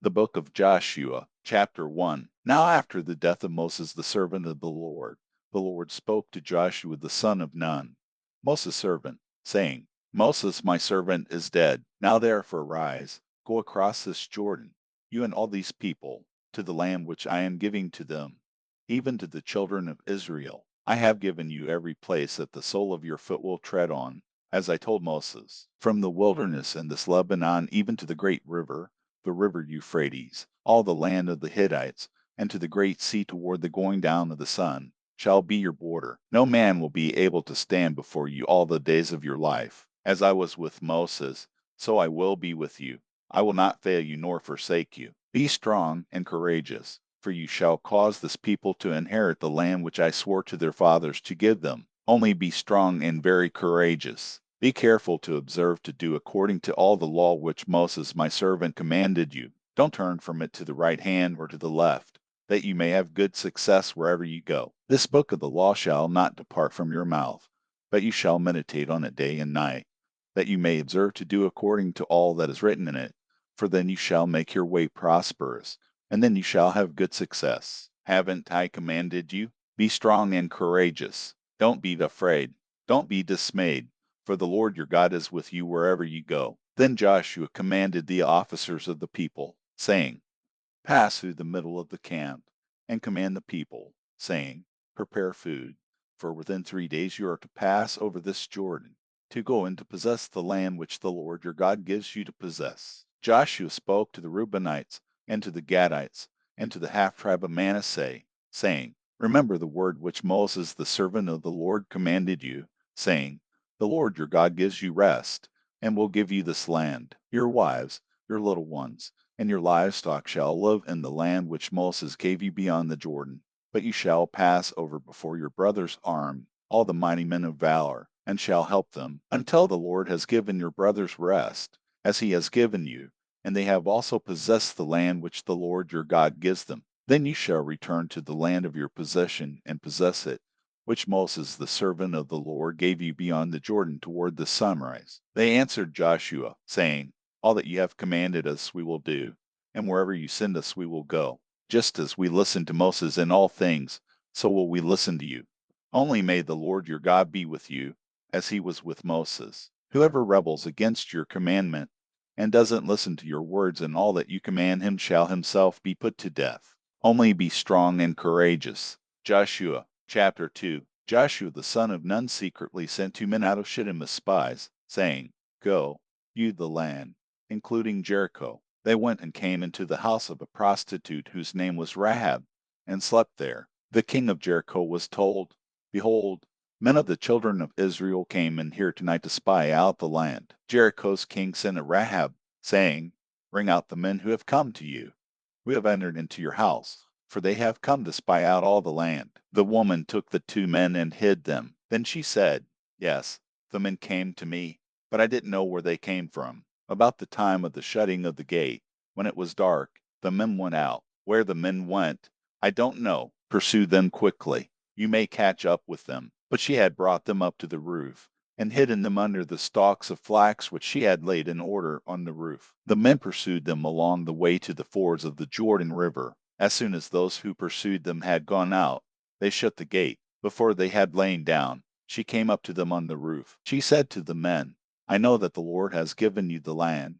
The book of Joshua, chapter 1. Now after the death of Moses the servant of the Lord spoke to Joshua the son of Nun, Moses' servant, saying, Moses my servant is dead. Now therefore rise, go across this Jordan, you and all these people, to the land which I am giving to them, even to the children of Israel. I have given you every place that the sole of your foot will tread on, as I told Moses, from the wilderness and this Lebanon even to the great river, the river Euphrates, all the land of the Hittites, and to the great sea toward the going down of the sun, shall be your border. No man will be able to stand before you all the days of your life. As I was with Moses, so I will be with you. I will not fail you nor forsake you. Be strong and courageous, for you shall cause this people to inherit the land which I swore to their fathers to give them. Only be strong and very courageous. Be careful to observe to do according to all the law which Moses my servant commanded you. Don't turn from it to the right hand or to the left, that you may have good success wherever you go. This book of the law shall not depart from your mouth, but you shall meditate on it day and night, that you may observe to do according to all that is written in it, for then you shall make your way prosperous, and then you shall have good success. Haven't I commanded you? Be strong and courageous. Don't be afraid. Don't be dismayed, for the Lord your God is with you wherever you go. Then Joshua commanded the officers of the people, saying, Pass through the middle of the camp, and command the people, saying, Prepare food, for within 3 days you are to pass over this Jordan, to go and to possess the land which the Lord your God gives you to possess. Joshua spoke to the Reubenites, and to the Gadites, and to the half-tribe of Manasseh, saying, Remember the word which Moses the servant of the Lord commanded you, saying, The Lord your God gives you rest, and will give you this land. Your wives, your little ones, and your livestock shall live in the land which Moses gave you beyond the Jordan. But you shall pass over before your brothers armed, all the mighty men of valor, and shall help them, until the Lord has given your brothers rest, as he has given you, and they have also possessed the land which the Lord your God gives them. Then you shall return to the land of your possession and possess it, which Moses the servant of the Lord gave you beyond the Jordan toward the sunrise. They answered Joshua, saying, All that you have commanded us we will do, and wherever you send us we will go. Just as we listened to Moses in all things, so will we listen to you. Only may the Lord your God be with you, as he was with Moses. Whoever rebels against your commandment, and doesn't listen to your words in all that you command him shall himself be put to death. Only be strong and courageous. Joshua chapter 2. Joshua the son of Nun secretly sent 2 men out of Shittim as spies, saying, Go, view the land, including Jericho. They went and came into the house of a prostitute whose name was Rahab, and slept there. The king of Jericho was told, Behold, men of the children of Israel came in here tonight to spy out the land. Jericho's king sent to Rahab, saying, Bring out the men who have come to you. We have entered into your house, for they have come to spy out all the land. The woman took the 2 men and hid them. Then she said, Yes, the men came to me, but I didn't know where they came from. About the time of the shutting of the gate, when it was dark, the men went out. Where the men went, I don't know. Pursue them quickly. You may catch up with them. But she had brought them up to the roof, and hidden them under the stalks of flax which she had laid in order on the roof. The men pursued them along the way to the fords of the Jordan River. As soon as those who pursued them had gone out, they shut the gate. Before they had lain down, she came up to them on the roof. She said to the men, I know that the Lord has given you the land,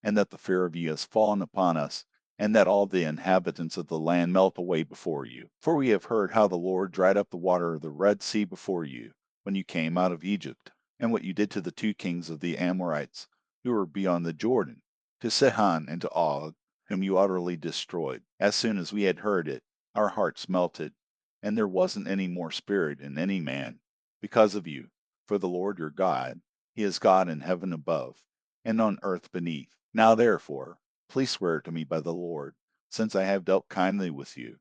and that the fear of you has fallen upon us, and that all the inhabitants of the land melt away before you. For we have heard how the Lord dried up the water of the Red Sea before you, when you came out of Egypt, and what you did to the 2 kings of the Amorites, who were beyond the Jordan, to Sihon and to Og, whom you utterly destroyed. As soon as we had heard it, our hearts melted, and there wasn't any more spirit in any man, because of you. For the Lord your God, he is God in heaven above, and on earth beneath. Now therefore, please swear to me by the Lord, since I have dealt kindly with you,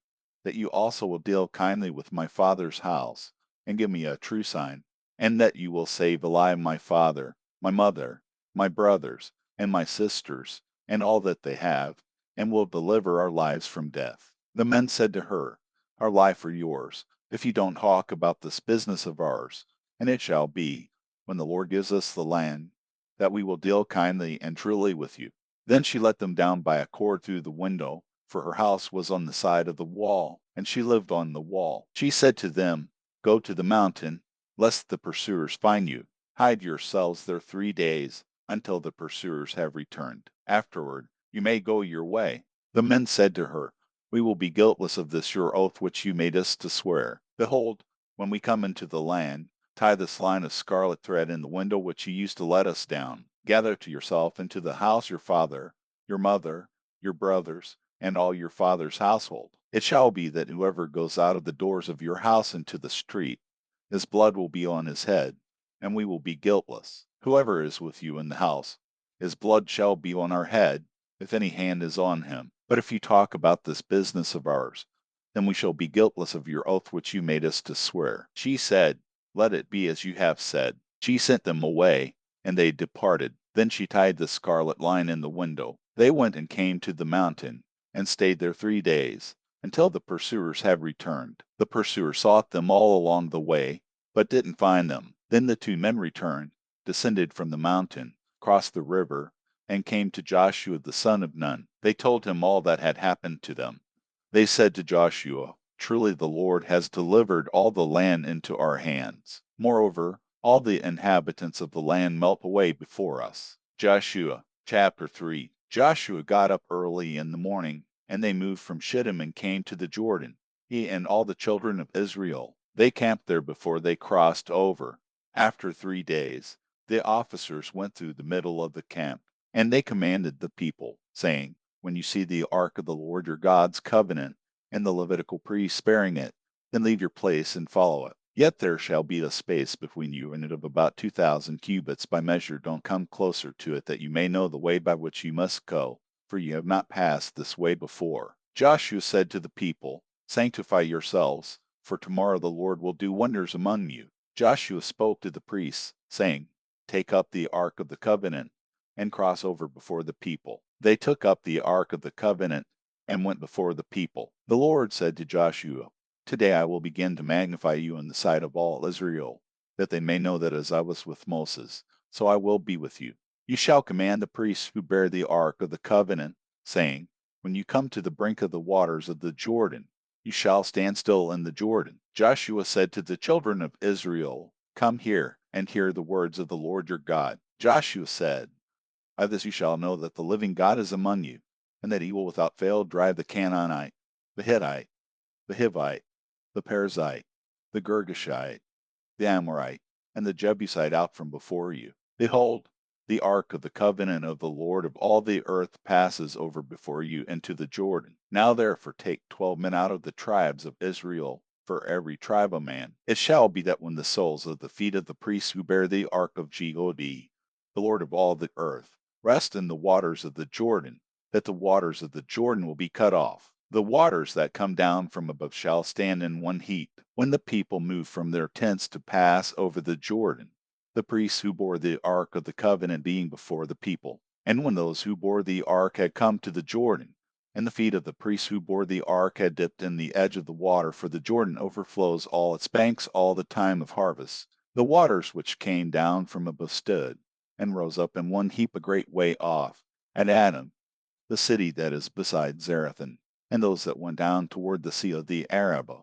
that you also will deal kindly with my father's house, and give me a true sign, and that you will save alive my father, my mother, my brothers, and my sisters, and all that they have, and will deliver our lives from death. The men said to her, Our life or yours, if you don't talk about this business of ours. And it shall be, when the Lord gives us the land, that we will deal kindly and truly with you. Then she let them down by a cord through the window, for her house was on the side of the wall, and she lived on the wall. She said to them, Go to the mountain, lest the pursuers find you. Hide yourselves there 3 days, until the pursuers have returned. Afterward, you may go your way. The men said to her, We will be guiltless of this your oath which you made us to swear. Behold, when we come into the land, tie this line of scarlet thread in the window which you used to let us down. Gather to yourself into the house your father, your mother, your brothers, and all your father's household. It shall be that whoever goes out of the doors of your house into the street, his blood will be on his head, and we will be guiltless. Whoever is with you in the house, his blood shall be on our head, if any hand is on him. But if you talk about this business of ours, then we shall be guiltless of your oath which you made us to swear. She said, Let it be as you have said. She sent them away, and they departed. Then she tied the scarlet line in the window. They went and came to the mountain, and stayed there 3 days, until the pursuers had returned. The pursuers sought them all along the way, but didn't find them. Then the 2 men returned, descended from the mountain, crossed the river, and came to Joshua the son of Nun. They told him all that had happened to them. They said to Joshua, Truly the Lord has delivered all the land into our hands. Moreover, all the inhabitants of the land melt away before us. Joshua chapter 3. Joshua got up early in the morning, and they moved from Shittim and came to the Jordan, he and all the children of Israel. They camped there before they crossed over. After 3 days, the officers went through the middle of the camp, and they commanded the people, saying, When you see the ark of the Lord your God's covenant, and the Levitical priests bearing it, then leave your place and follow it. Yet there shall be a space between you and it of about 2,000 cubits by measure. Don't come closer to it, that you may know the way by which you must go, for you have not passed this way before. Joshua said to the people, Sanctify yourselves, for tomorrow the Lord will do wonders among you. Joshua spoke to the priests, saying, Take up the ark of the covenant, and cross over before the people. They took up the ark of the covenant, and went before the people. The Lord said to Joshua, Today I will begin to magnify you in the sight of all Israel, that they may know that as I was with Moses, so I will be with you. You shall command the priests who bear the ark of the covenant, saying, When you come to the brink of the waters of the Jordan, you shall stand still in the Jordan. Joshua said to the children of Israel, Come here, and hear the words of the Lord your God. Joshua said, By this you shall know that the living God is among you, and that he will without fail drive the Canaanite, the Hittite, the Hivite, the Perizzite, the Girgashite, the Amorite, and the Jebusite out from before you. Behold, the ark of the covenant of the Lord of all the earth passes over before you into the Jordan. Now therefore take 12 men out of the tribes of Israel, for every tribe a man. It shall be that when the soles of the feet of the priests who bear the ark of Jehovah, the Lord of all the earth, rest in the waters of the Jordan, that the waters of the Jordan will be cut off. The waters that come down from above shall stand in one heap. When the people move from their tents to pass over the Jordan, the priests who bore the ark of the covenant being before the people. And when those who bore the ark had come to the Jordan, and the feet of the priests who bore the ark had dipped in the edge of the water, for the Jordan overflows all its banks all the time of harvest, the waters which came down from above stood, and rose up in one heap a great way off, at Adam, the city that is beside Zarethan, and those that went down toward the sea of the Arabah,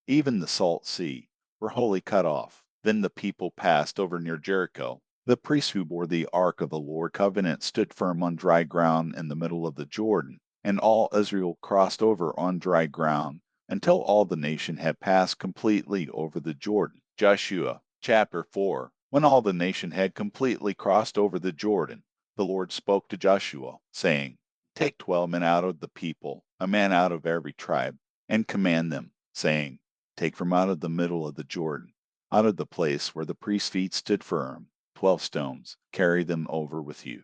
even the salt sea, were wholly cut off. Then the people passed over near Jericho. The priests who bore the ark of the Lord covenant stood firm on dry ground in the middle of the Jordan, and all Israel crossed over on dry ground, until all the nation had passed completely over the Jordan. Joshua chapter 4. When all the nation had completely crossed over the Jordan, the Lord spoke to Joshua, saying, Take 12 men out of the people, a man out of every tribe, and command them, saying, Take from out of the middle of the Jordan, out of the place where the priest's feet stood firm, 12 stones, carry them over with you,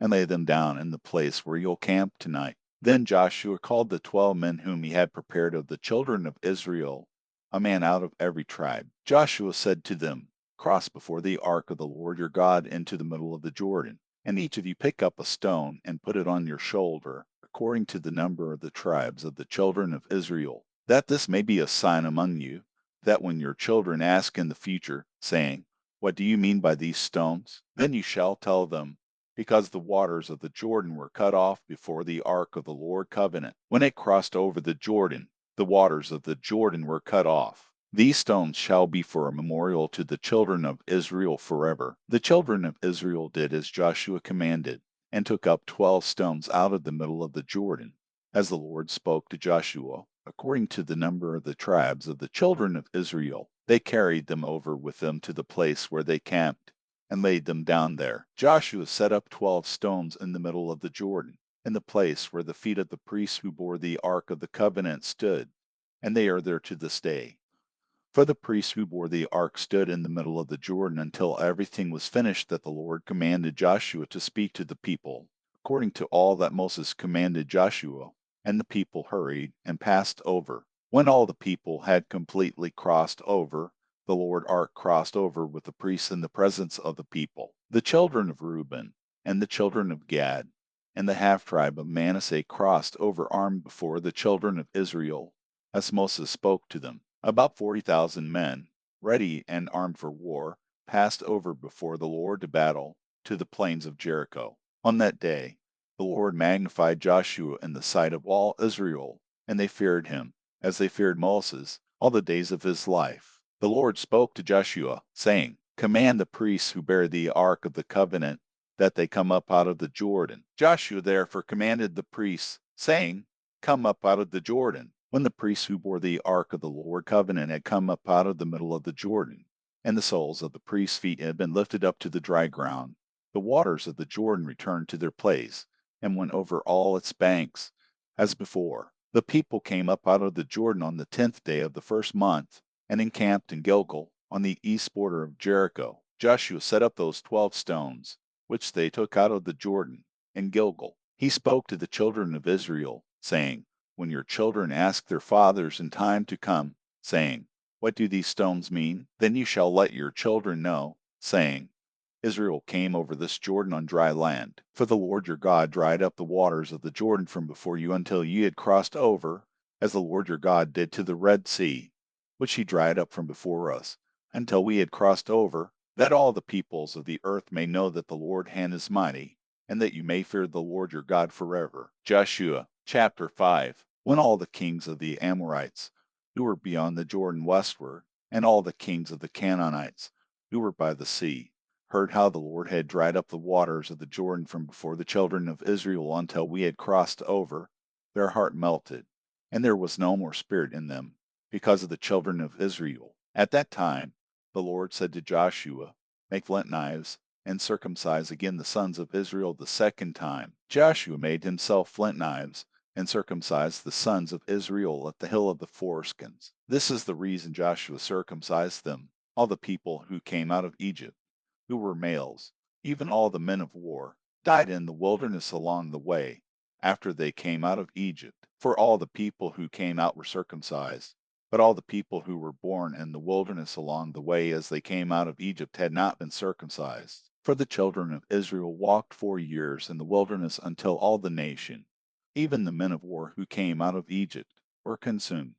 and lay them down in the place where you'll camp tonight. Then Joshua called the 12 men whom he had prepared of the children of Israel, a man out of every tribe. Joshua said to them, Cross before the ark of the Lord your God into the middle of the Jordan, and each of you pick up a stone and put it on your shoulder, according to the number of the tribes of the children of Israel, that this may be a sign among you, that when your children ask in the future, saying, What do you mean by these stones? Then you shall tell them, because the waters of the Jordan were cut off before the ark of the Lord covenant. When it crossed over the Jordan, the waters of the Jordan were cut off. These stones shall be for a memorial to the children of Israel forever. The children of Israel did as Joshua commanded, and took up 12 stones out of the middle of the Jordan, as the Lord spoke to Joshua, according to the number of the tribes of the children of Israel. They carried them over with them to the place where they camped, and laid them down there. Joshua set up 12 stones in the middle of the Jordan, in the place where the feet of the priests who bore the ark of the covenant stood, and they are there to this day. For the priests who bore the ark stood in the middle of the Jordan until everything was finished that the Lord commanded Joshua to speak to the people, according to all that Moses commanded Joshua. And the people hurried and passed over. When all the people had completely crossed over, the Lord ark crossed over with the priests in the presence of the people. The children of Reuben and the children of Gad and the half tribe of Manasseh crossed over armed before the children of Israel, as Moses spoke to them. About 40,000 men, ready and armed for war, passed over before the Lord to battle to the plains of Jericho. On that day, the Lord magnified Joshua in the sight of all Israel, and they feared him, as they feared Moses, all the days of his life. The Lord spoke to Joshua, saying, Command the priests who bear the ark of the covenant that they come up out of the Jordan. Joshua therefore commanded the priests, saying, Come up out of the Jordan. When the priests who bore the ark of the Lord covenant had come up out of the middle of the Jordan, and the soles of the priests' feet had been lifted up to the dry ground, the waters of the Jordan returned to their place, and went over all its banks, as before. The people came up out of the Jordan on the 10th day of the first month, and encamped in Gilgal, on the east border of Jericho. Joshua set up those 12 stones, which they took out of the Jordan, in Gilgal. He spoke to the children of Israel, saying, When your children ask their fathers in time to come, saying, What do these stones mean? Then you shall let your children know, saying, Israel came over this Jordan on dry land. For the Lord your God dried up the waters of the Jordan from before you until ye had crossed over, as the Lord your God did to the Red Sea, which he dried up from before us, until we had crossed over, that all the peoples of the earth may know that the Lord's hand is mighty, and that you may fear the Lord your God forever. Joshua chapter 5. When all the kings of the Amorites, who were beyond the Jordan westward, and all the kings of the Canaanites, who were by the sea, heard how the Lord had dried up the waters of the Jordan from before the children of Israel until we had crossed over, their heart melted, and there was no more spirit in them, because of the children of Israel. At that time the Lord said to Joshua, Make flint knives, and circumcise again the sons of Israel the second time. Joshua made himself flint knives, and circumcised the sons of Israel at the hill of the foreskins. This is the reason Joshua circumcised them, all the people who came out of Egypt, who were males, even all the men of war, died in the wilderness along the way, after they came out of Egypt. For all the people who came out were circumcised, but all the people who were born in the wilderness along the way as they came out of Egypt had not been circumcised. For the children of Israel walked 4 years in the wilderness until all the nation, even the men of war who came out of Egypt, were consumed,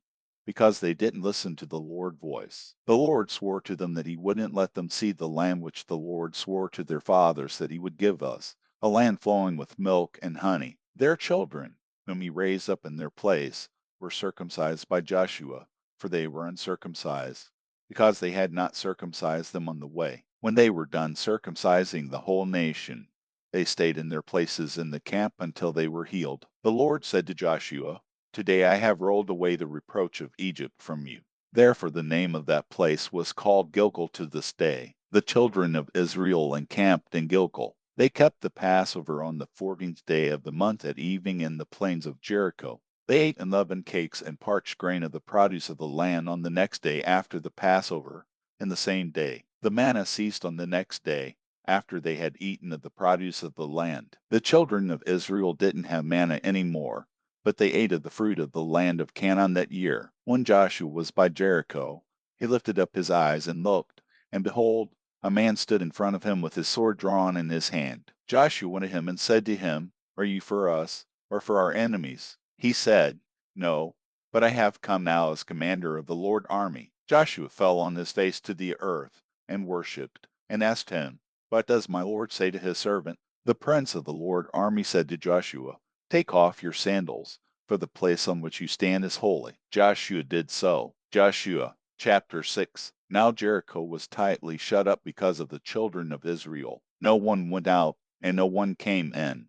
because they didn't listen to the Lord's voice. The Lord swore to them that he wouldn't let them see the land which the Lord swore to their fathers that he would give us, a land flowing with milk and honey. Their children, whom he raised up in their place, were circumcised by Joshua, for they were uncircumcised, because they had not circumcised them on the way. When they were done circumcising the whole nation, they stayed in their places in the camp until they were healed. The Lord said to Joshua, Today I have rolled away the reproach of Egypt from you. Therefore the name of that place was called Gilgal to this day. The children of Israel encamped in Gilgal. They kept the Passover on the 14th day of the month at evening in the plains of Jericho. They ate unleavened cakes and parched grain of the produce of the land on the next day after the Passover, in the same day. The manna ceased on the next day, after they had eaten of the produce of the land. The children of Israel didn't have manna any more, but they ate of the fruit of the land of Canaan that year. When Joshua was by Jericho, he lifted up his eyes and looked, and behold, a man stood in front of him with his sword drawn in his hand. Joshua went to him and said to him, Are you for us, or for our enemies? He said, No, but I have come now as commander of the Lord's army. Joshua fell on his face to the earth, and worshipped, and asked him, What does my Lord say to his servant? The prince of the Lord army said to Joshua, "Take off your sandals, for the place on which you stand is holy." Joshua did so. Joshua chapter 6. Now Jericho was tightly shut up because of the children of Israel. No one went out, and no one came in.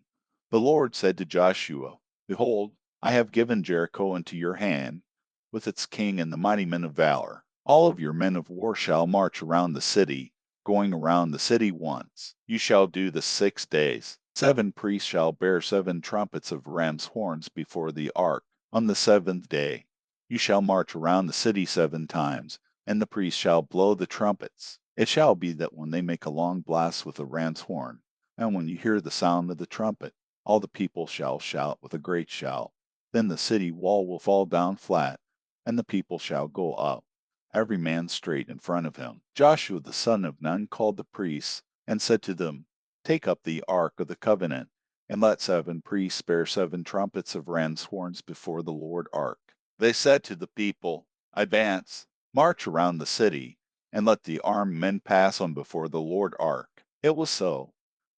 The Lord said to Joshua, "Behold, I have given Jericho into your hand, with its king and the mighty men of valor. All of your men of war shall march around the city, going around the city once. You shall do this 6 days. 7 priests shall bear 7 trumpets of ram's horns before the ark. On the 7th day you shall march around the city 7 times, and the priests shall blow the trumpets. It shall be that when they make a long blast with a ram's horn, and when you hear the sound of the trumpet, all the people shall shout with a great shout. Then the city wall will fall down flat, and the people shall go up, every man straight in front of him." Joshua the son of Nun called the priests, and said to them, "Take up the ark of the covenant, and let 7 priests bear 7 trumpets of ram's horns before the Lord ark." They said to the people, "Advance, march around the city, and let the armed men pass on before the Lord ark." It was so,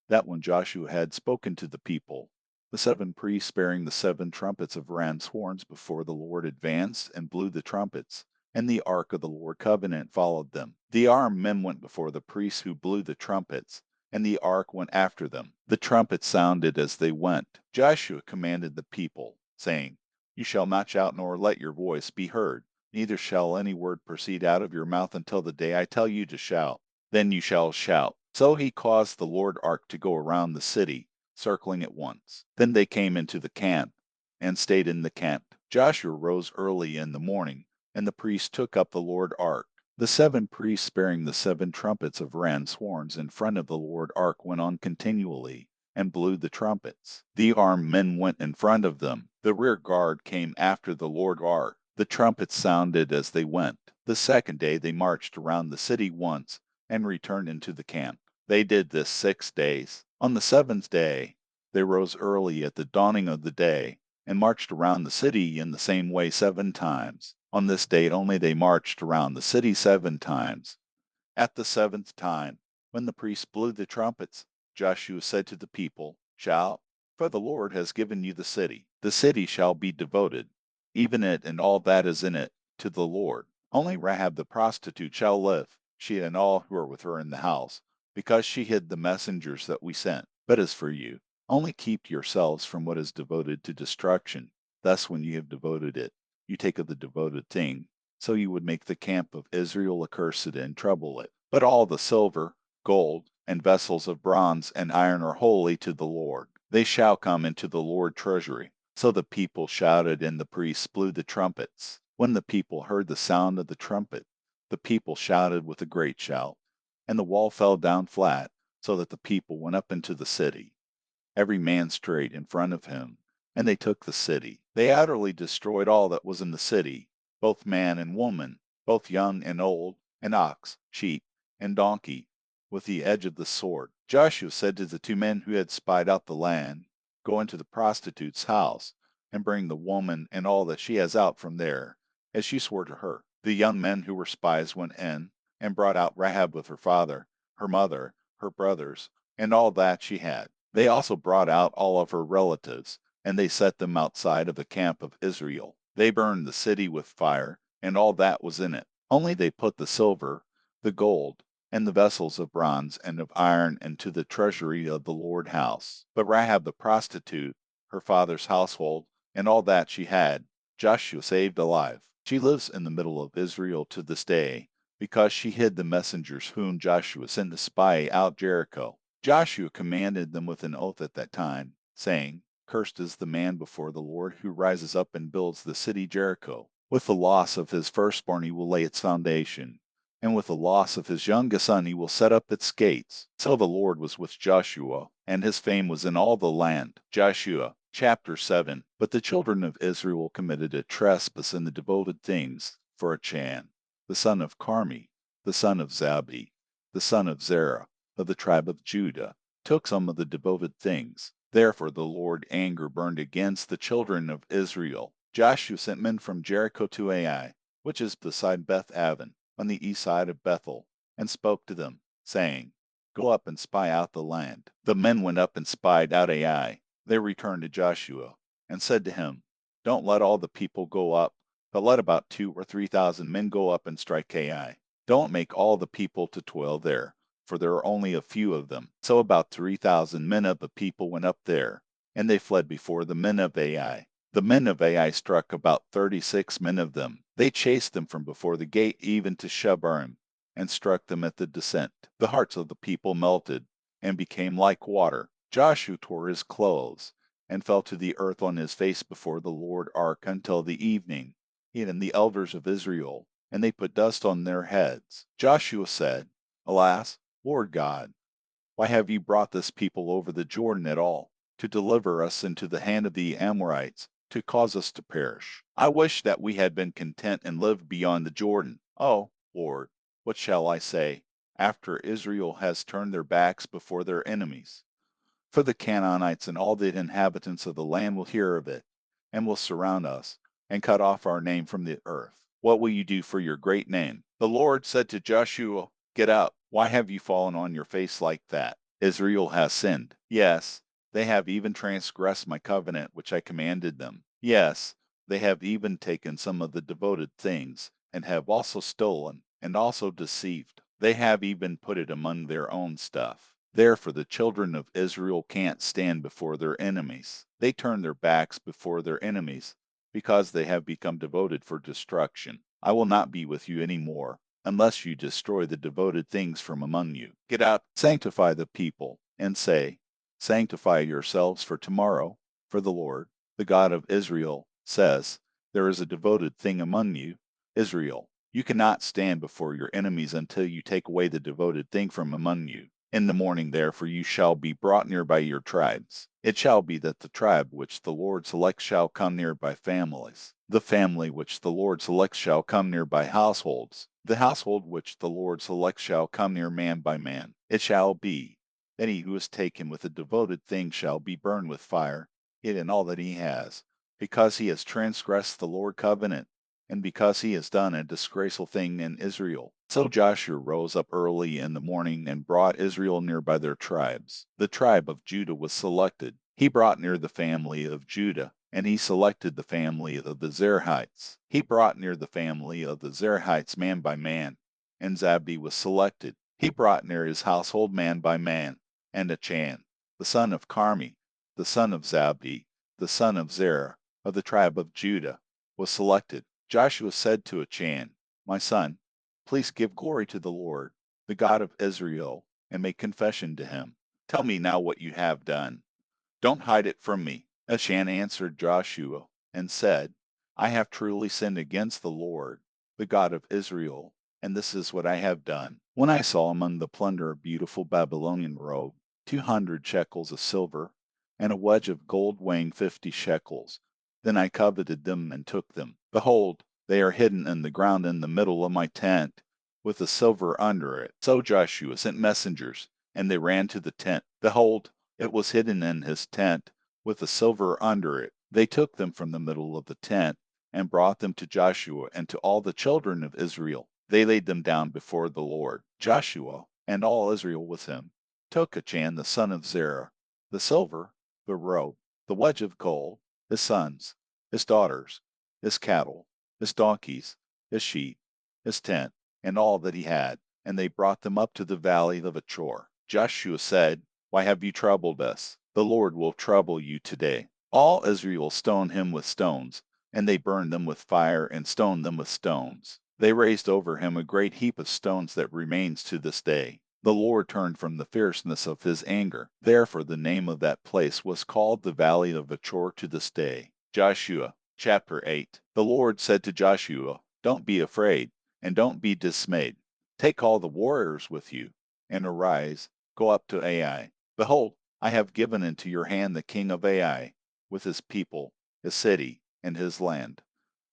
that when Joshua had spoken to the people, the 7 priests bearing the 7 trumpets of ram's horns before the Lord advanced and blew the trumpets, and the ark of the Lord covenant followed them. The armed men went before the priests who blew the trumpets, and the ark went after them. The trumpets sounded as they went. Joshua commanded the people, saying, "You shall not shout nor let your voice be heard, neither shall any word proceed out of your mouth until the day I tell you to shout. Then you shall shout." So he caused the Lord ark to go around the city, circling it once. Then they came into the camp, and stayed in the camp. Joshua rose early in the morning, and the priests took up the Lord ark. The 7 priests bearing the 7 trumpets of ram's horns in front of the Lord ark went on continually, and blew the trumpets. The armed men went in front of them. The rear guard came after the Lord ark. The trumpets sounded as they went. The 2nd day they marched around the city once, and returned into the camp. They did this 6 days. On the 7th day they rose early at the dawning of the day, and marched around the city in the same way 7 times. On this date only they marched around the city 7 times. At the 7th time, when the priests blew the trumpets, Joshua said to the people, "Shout, for the Lord has given you the city. The city shall be devoted, even it and all that is in it, to the Lord. Only Rahab the prostitute shall live, she and all who are with her in the house, because she hid the messengers that we sent. But as for you, only keep yourselves from what is devoted to destruction. Thus when you have devoted it, you take of the devoted thing, so you would make the camp of Israel accursed and trouble it. But all the silver, gold, and vessels of bronze and iron are holy to the Lord. They shall come into the Lord treasury." So the people shouted, and the priests blew the trumpets. When the people heard the sound of the trumpet, the people shouted with a great shout, and the wall fell down flat, so that the people went up into the city, every man straight in front of him, and they took the city. They utterly destroyed all that was in the city, both man and woman, both young and old, and ox, sheep, and donkey, with the edge of the sword. Joshua said to the 2 men who had spied out the land, "Go into the prostitute's house, and bring the woman and all that she has out from there, as she swore to her." The young men who were spies went in, and brought out Rahab with her father, her mother, her brothers, and all that she had. They also brought out all of her relatives, and they set them outside of the camp of Israel. They burned the city with fire, and all that was in it. Only they put the silver, the gold, and the vessels of bronze and of iron into the treasury of the Lord house. But Rahab the prostitute, her father's household, and all that she had, Joshua saved alive. She lives in the middle of Israel to this day, because she hid the messengers whom Joshua sent to spy out Jericho. Joshua commanded them with an oath at that time, saying, "Cursed is the man before the Lord who rises up and builds the city Jericho. With the loss of his firstborn he will lay its foundation, and with the loss of his youngest son he will set up its gates." So the Lord was with Joshua, and his fame was in all the land. Joshua chapter 7. But the children of Israel committed a trespass in the devoted things, for Achan, the son of Carmi, the son of Zabdi, the son of Zerah, of the tribe of Judah, took some of the devoted things. Therefore the Lord's anger burned against the children of Israel. Joshua sent men from Jericho to Ai, which is beside Beth Aven, on the east side of Bethel, and spoke to them, saying, Go up and spy out the land. The men went up and spied out Ai. They returned to Joshua and said to him, Don't let all the people go up, but let about 2,000 or 3,000 men go up and strike Ai. Don't make all the people to toil there, for there are only a few of them. So about 3,000 men of the people went up there, and they fled before the men of Ai. The men of Ai struck about 36 men of them. They chased them from before the gate even to Shebarim, and struck them at the descent. The hearts of the people melted, and became like water. Joshua tore his clothes, and fell to the earth on his face before the Lord ark until the evening, he and the elders of Israel, and they put dust on their heads. Joshua said, Alas, Lord God, why have you brought this people over the Jordan at all, to deliver us into the hand of the Amorites, to cause us to perish? I wish that we had been content and lived beyond the Jordan. Oh, Lord, what shall I say, after Israel has turned their backs before their enemies? For the Canaanites and all the inhabitants of the land will hear of it, and will surround us, and cut off our name from the earth. What will you do for your great name? The Lord said to Joshua, Get up. Why have you fallen on your face like that? Israel has sinned. Yes, they have even transgressed my covenant which I commanded them. Yes, they have even taken some of the devoted things, and have also stolen, and also deceived. They have even put it among their own stuff. Therefore the children of Israel can't stand before their enemies. They turn their backs before their enemies, because they have become devoted for destruction. I will not be with you any more, unless you destroy the devoted things from among you. Get up, sanctify the people, and say, Sanctify yourselves for tomorrow, for the Lord, the God of Israel, says, There is a devoted thing among you, Israel. You cannot stand before your enemies until you take away the devoted thing from among you. In the morning, therefore, you shall be brought near by your tribes. It shall be that the tribe which the Lord selects shall come near by families. The family which the Lord selects shall come near by households. The household which the Lord selects shall come near man by man. It shall be that he who is taken with a devoted thing shall be burned with fire, it and all that he has, because he has transgressed the Lord covenant, and because he has done a disgraceful thing in Israel. So Joshua rose up early in the morning and brought Israel near by their tribes. The tribe of Judah was selected. He brought near the family of Judah, and he selected the family of the Zerahites. He brought near the family of the Zerahites man by man, and Zabdi was selected. He brought near his household man by man, and Achan, the son of Carmi, the son of Zabdi, the son of Zerah, of the tribe of Judah, was selected. Joshua said to Achan, My son, please give glory to the Lord, the God of Israel, and make confession to him. Tell me now what you have done. Don't hide it from me. Achan answered Joshua and said, I have truly sinned against the Lord, the God of Israel, and this is what I have done. When I saw among the plunder a beautiful Babylonian robe, 200 shekels of silver, and a wedge of gold weighing 50 shekels, then I coveted them and took them. Behold, they are hidden in the ground in the middle of my tent, with the silver under it. So Joshua sent messengers, and they ran to the tent. Behold, it was hidden in his tent, with the silver under it. They took them from the middle of the tent, and brought them to Joshua and to all the children of Israel. They laid them down before the Lord. Joshua, and all Israel with him, took Achan the son of Zerah, the silver, the robe, the wedge of gold, his sons, his daughters, his cattle, his donkeys, his sheep, his tent, and all that he had, and they brought them up to the valley of Achor. Joshua said, Why have you troubled us? The Lord will trouble you today. All Israel stoned him with stones, and they burned them with fire and stoned them with stones. They raised over him a great heap of stones that remains to this day. The Lord turned from the fierceness of his anger. Therefore the name of that place was called the Valley of Achor to this day. Joshua chapter 8. The Lord said to Joshua, Don't be afraid, and don't be dismayed. Take all the warriors with you, and arise, go up to Ai. Behold, I have given into your hand the king of Ai, with his people, his city, and his land.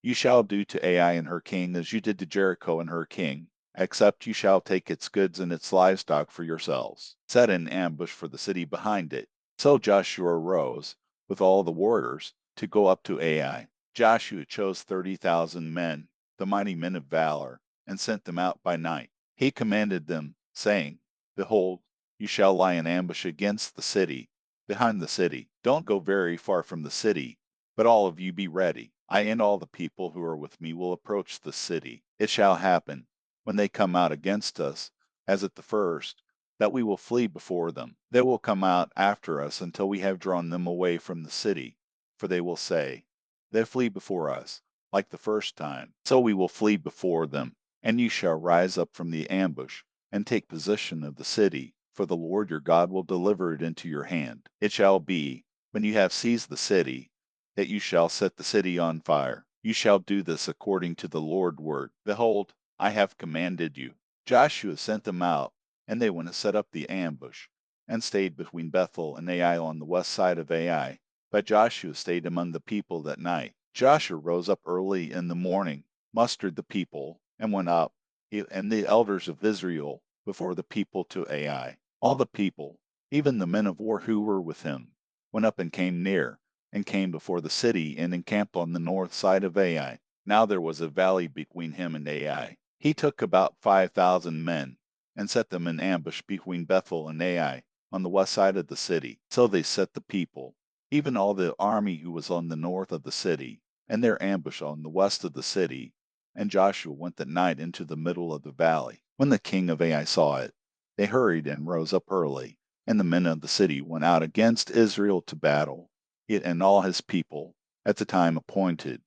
You shall do to Ai and her king as you did to Jericho and her king, except you shall take its goods and its livestock for yourselves. Set an ambush for the city behind it. So Joshua rose, with all the warriors, to go up to Ai. Joshua chose 30,000 men, the mighty men of valor, and sent them out by night. He commanded them, saying, Behold, You shall lie in ambush against the city, behind the city. Don't go very far from the city, but all of you be ready. I and all the people who are with me will approach the city. It shall happen, when they come out against us, as at the first, that we will flee before them. They will come out after us until we have drawn them away from the city, for they will say, they flee before us, like the first time. So we will flee before them, and you shall rise up from the ambush, and take possession of the city, for the Lord your God will deliver it into your hand. It shall be, when you have seized the city, that you shall set the city on fire. You shall do this according to the Lord's word. Behold, I have commanded you. Joshua sent them out, and they went and set up the ambush, and stayed between Bethel and Ai on the west side of Ai. But Joshua stayed among the people that night. Joshua rose up early in the morning, mustered the people, and went up, he and the elders of Israel, before the people to Ai. All the people, even the men of war who were with him, went up and came near, and came before the city, and encamped on the north side of Ai. Now there was a valley between him and Ai. He took about 5,000 men, and set them in ambush between Bethel and Ai, on the west side of the city. So they set the people, even all the army who was on the north of the city, and their ambush on the west of the city. And Joshua went that night into the middle of the valley. When the king of Ai saw it, they hurried and rose up early, and the men of the city went out against Israel to battle, it and all his people, at the time appointed,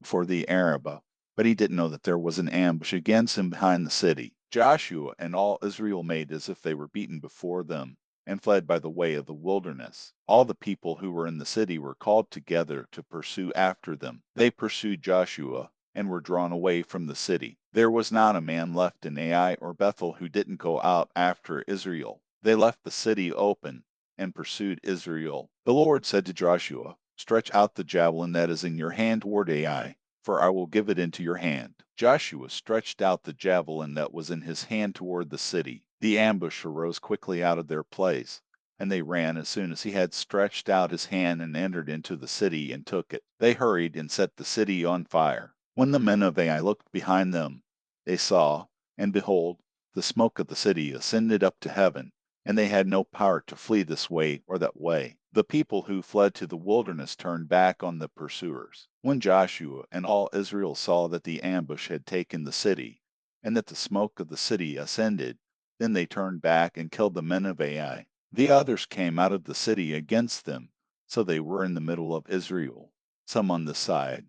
for the Arabah. But he didn't know that there was an ambush against him behind the city. Joshua and all Israel made as if they were beaten before them, and fled by the way of the wilderness. All the people who were in the city were called together to pursue after them. They pursued Joshua, and were drawn away from the city. There was not a man left in Ai or Bethel who didn't go out after Israel. They left the city open, and pursued Israel. The Lord said to Joshua, stretch out the javelin that is in your hand toward Ai, for I will give it into your hand. Joshua stretched out the javelin that was in his hand toward the city. The ambush arose quickly out of their place, and they ran as soon as he had stretched out his hand and entered into the city and took it. They hurried and set the city on fire. When the men of Ai looked behind them, they saw, and behold, the smoke of the city ascended up to heaven, and they had no power to flee this way or that way. The people who fled to the wilderness turned back on the pursuers. When Joshua and all Israel saw that the ambush had taken the city, and that the smoke of the city ascended, then they turned back and killed the men of Ai. The others came out of the city against them, so they were in the middle of Israel, some on this side,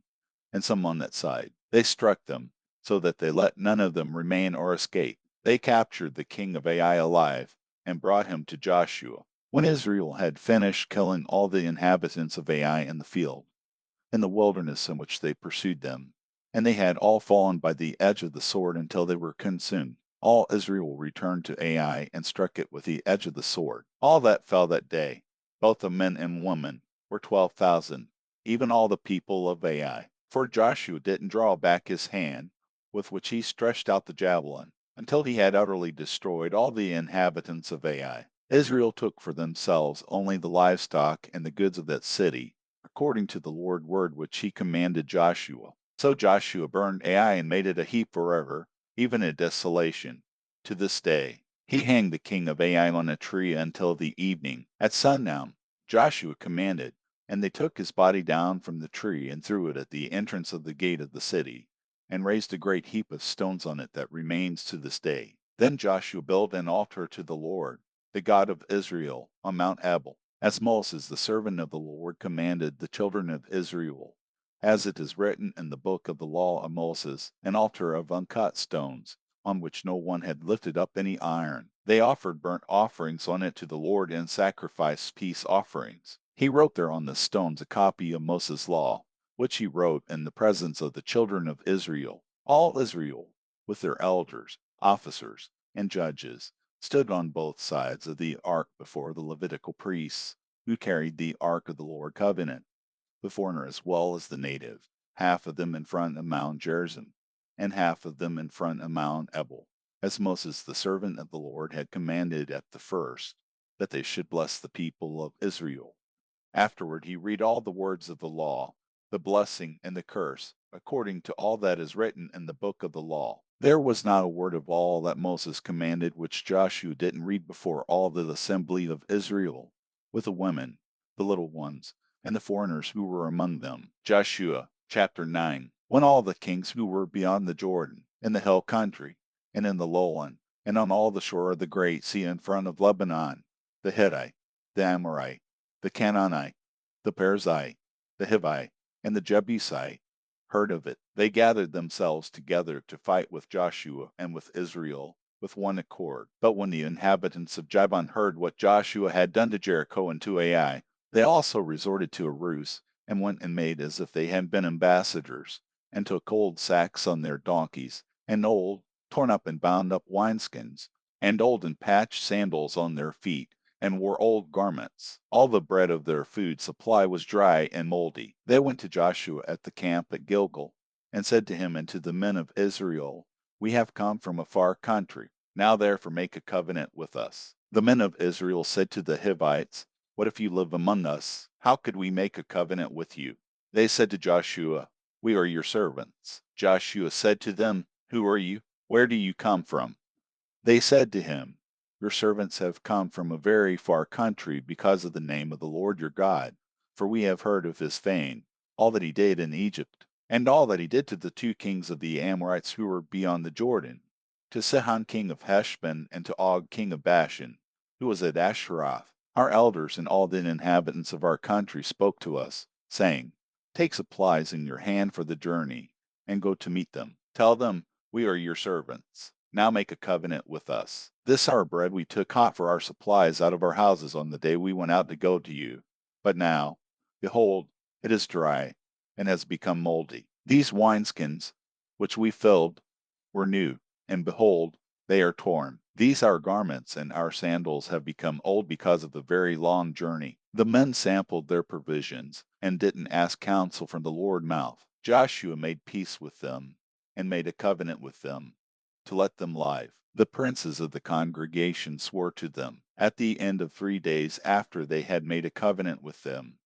and some on that side. They struck them, so that they let none of them remain or escape. They captured the king of Ai alive, and brought him to Joshua. When Israel had finished killing all the inhabitants of Ai in the field, in the wilderness in which they pursued them, and they had all fallen by the edge of the sword until they were consumed, all Israel returned to Ai and struck it with the edge of the sword. All that fell that day, both of men and women, were 12,000, even all the people of Ai. For Joshua didn't draw back his hand, with which he stretched out the javelin, until he had utterly destroyed all the inhabitants of Ai. Israel took for themselves only the livestock and the goods of that city, according to the Lord's word which he commanded Joshua. So Joshua burned Ai and made it a heap forever, even a desolation, to this day. He hanged the king of Ai on a tree until the evening. At sundown, Joshua commanded, and they took his body down from the tree and threw it at the entrance of the gate of the city, and raised a great heap of stones on it that remains to this day. Then Joshua built an altar to the Lord, the God of Israel, on Mount Ebal, as Moses the servant of the Lord commanded the children of Israel, as it is written in the book of the law of Moses, an altar of uncut stones, on which no one had lifted up any iron. They offered burnt offerings on it to the Lord and sacrificed peace offerings. He wrote there on the stones a copy of Moses' law, which he wrote in the presence of the children of Israel. All Israel, with their elders, officers, and judges, stood on both sides of the ark before the Levitical priests, who carried the ark of the Lord covenant, the foreigner as well as the native, half of them in front of Mount Gerizim, and half of them in front of Mount Ebal, as Moses the servant of the Lord had commanded at the first, that they should bless the people of Israel. Afterward he read all the words of the law, the blessing and the curse, according to all that is written in the book of the law. There was not a word of all that Moses commanded which Joshua didn't read before all the assembly of Israel, with the women, the little ones, and the foreigners who were among them. Joshua chapter 9. When all the kings who were beyond the Jordan, in the hill country, and in the lowland, and on all the shore of the great sea in front of Lebanon, the Hittite, the Amorite, the Canaanite, the Perizzite, the Hivite, and the Jebusite, heard of it, they gathered themselves together to fight with Joshua and with Israel with one accord. But when the inhabitants of Jabon heard what Joshua had done to Jericho and to Ai, they also resorted to a ruse, and went and made as if they had been ambassadors, and took old sacks on their donkeys, and old, torn up and bound up wineskins, and old and patched sandals on their feet, and wore old garments. All the bread of their food supply was dry and moldy. They went to Joshua at the camp at Gilgal, and said to him and to the men of Israel, We have come from a far country. Now therefore make a covenant with us. The men of Israel said to the Hivites, What if you live among us? How could we make a covenant with you? They said to Joshua, We are your servants. Joshua said to them, Who are you? Where do you come from? They said to him, Your servants have come from a very far country because of the name of the Lord your God, for we have heard of his fame, all that he did in Egypt, and all that he did to the two kings of the Amorites who were beyond the Jordan, to Sihon king of Heshbon, and to Og king of Bashan, who was at Asheroth. Our elders and all the inhabitants of our country spoke to us, saying, Take supplies in your hand for the journey, and go to meet them. Tell them, We are your servants. Now make a covenant with us. This our bread we took hot for our supplies out of our houses on the day we went out to go to you. But now, behold, it is dry, and has become moldy. These wineskins, which we filled, were new, and behold, they are torn. These our garments and our sandals have become old because of the very long journey. The men sampled their provisions, and didn't ask counsel from the Lord's mouth. Joshua made peace with them, and made a covenant with them, to let them live. The princes of the congregation swore to them. At the end of 3 days after they had made a covenant with them,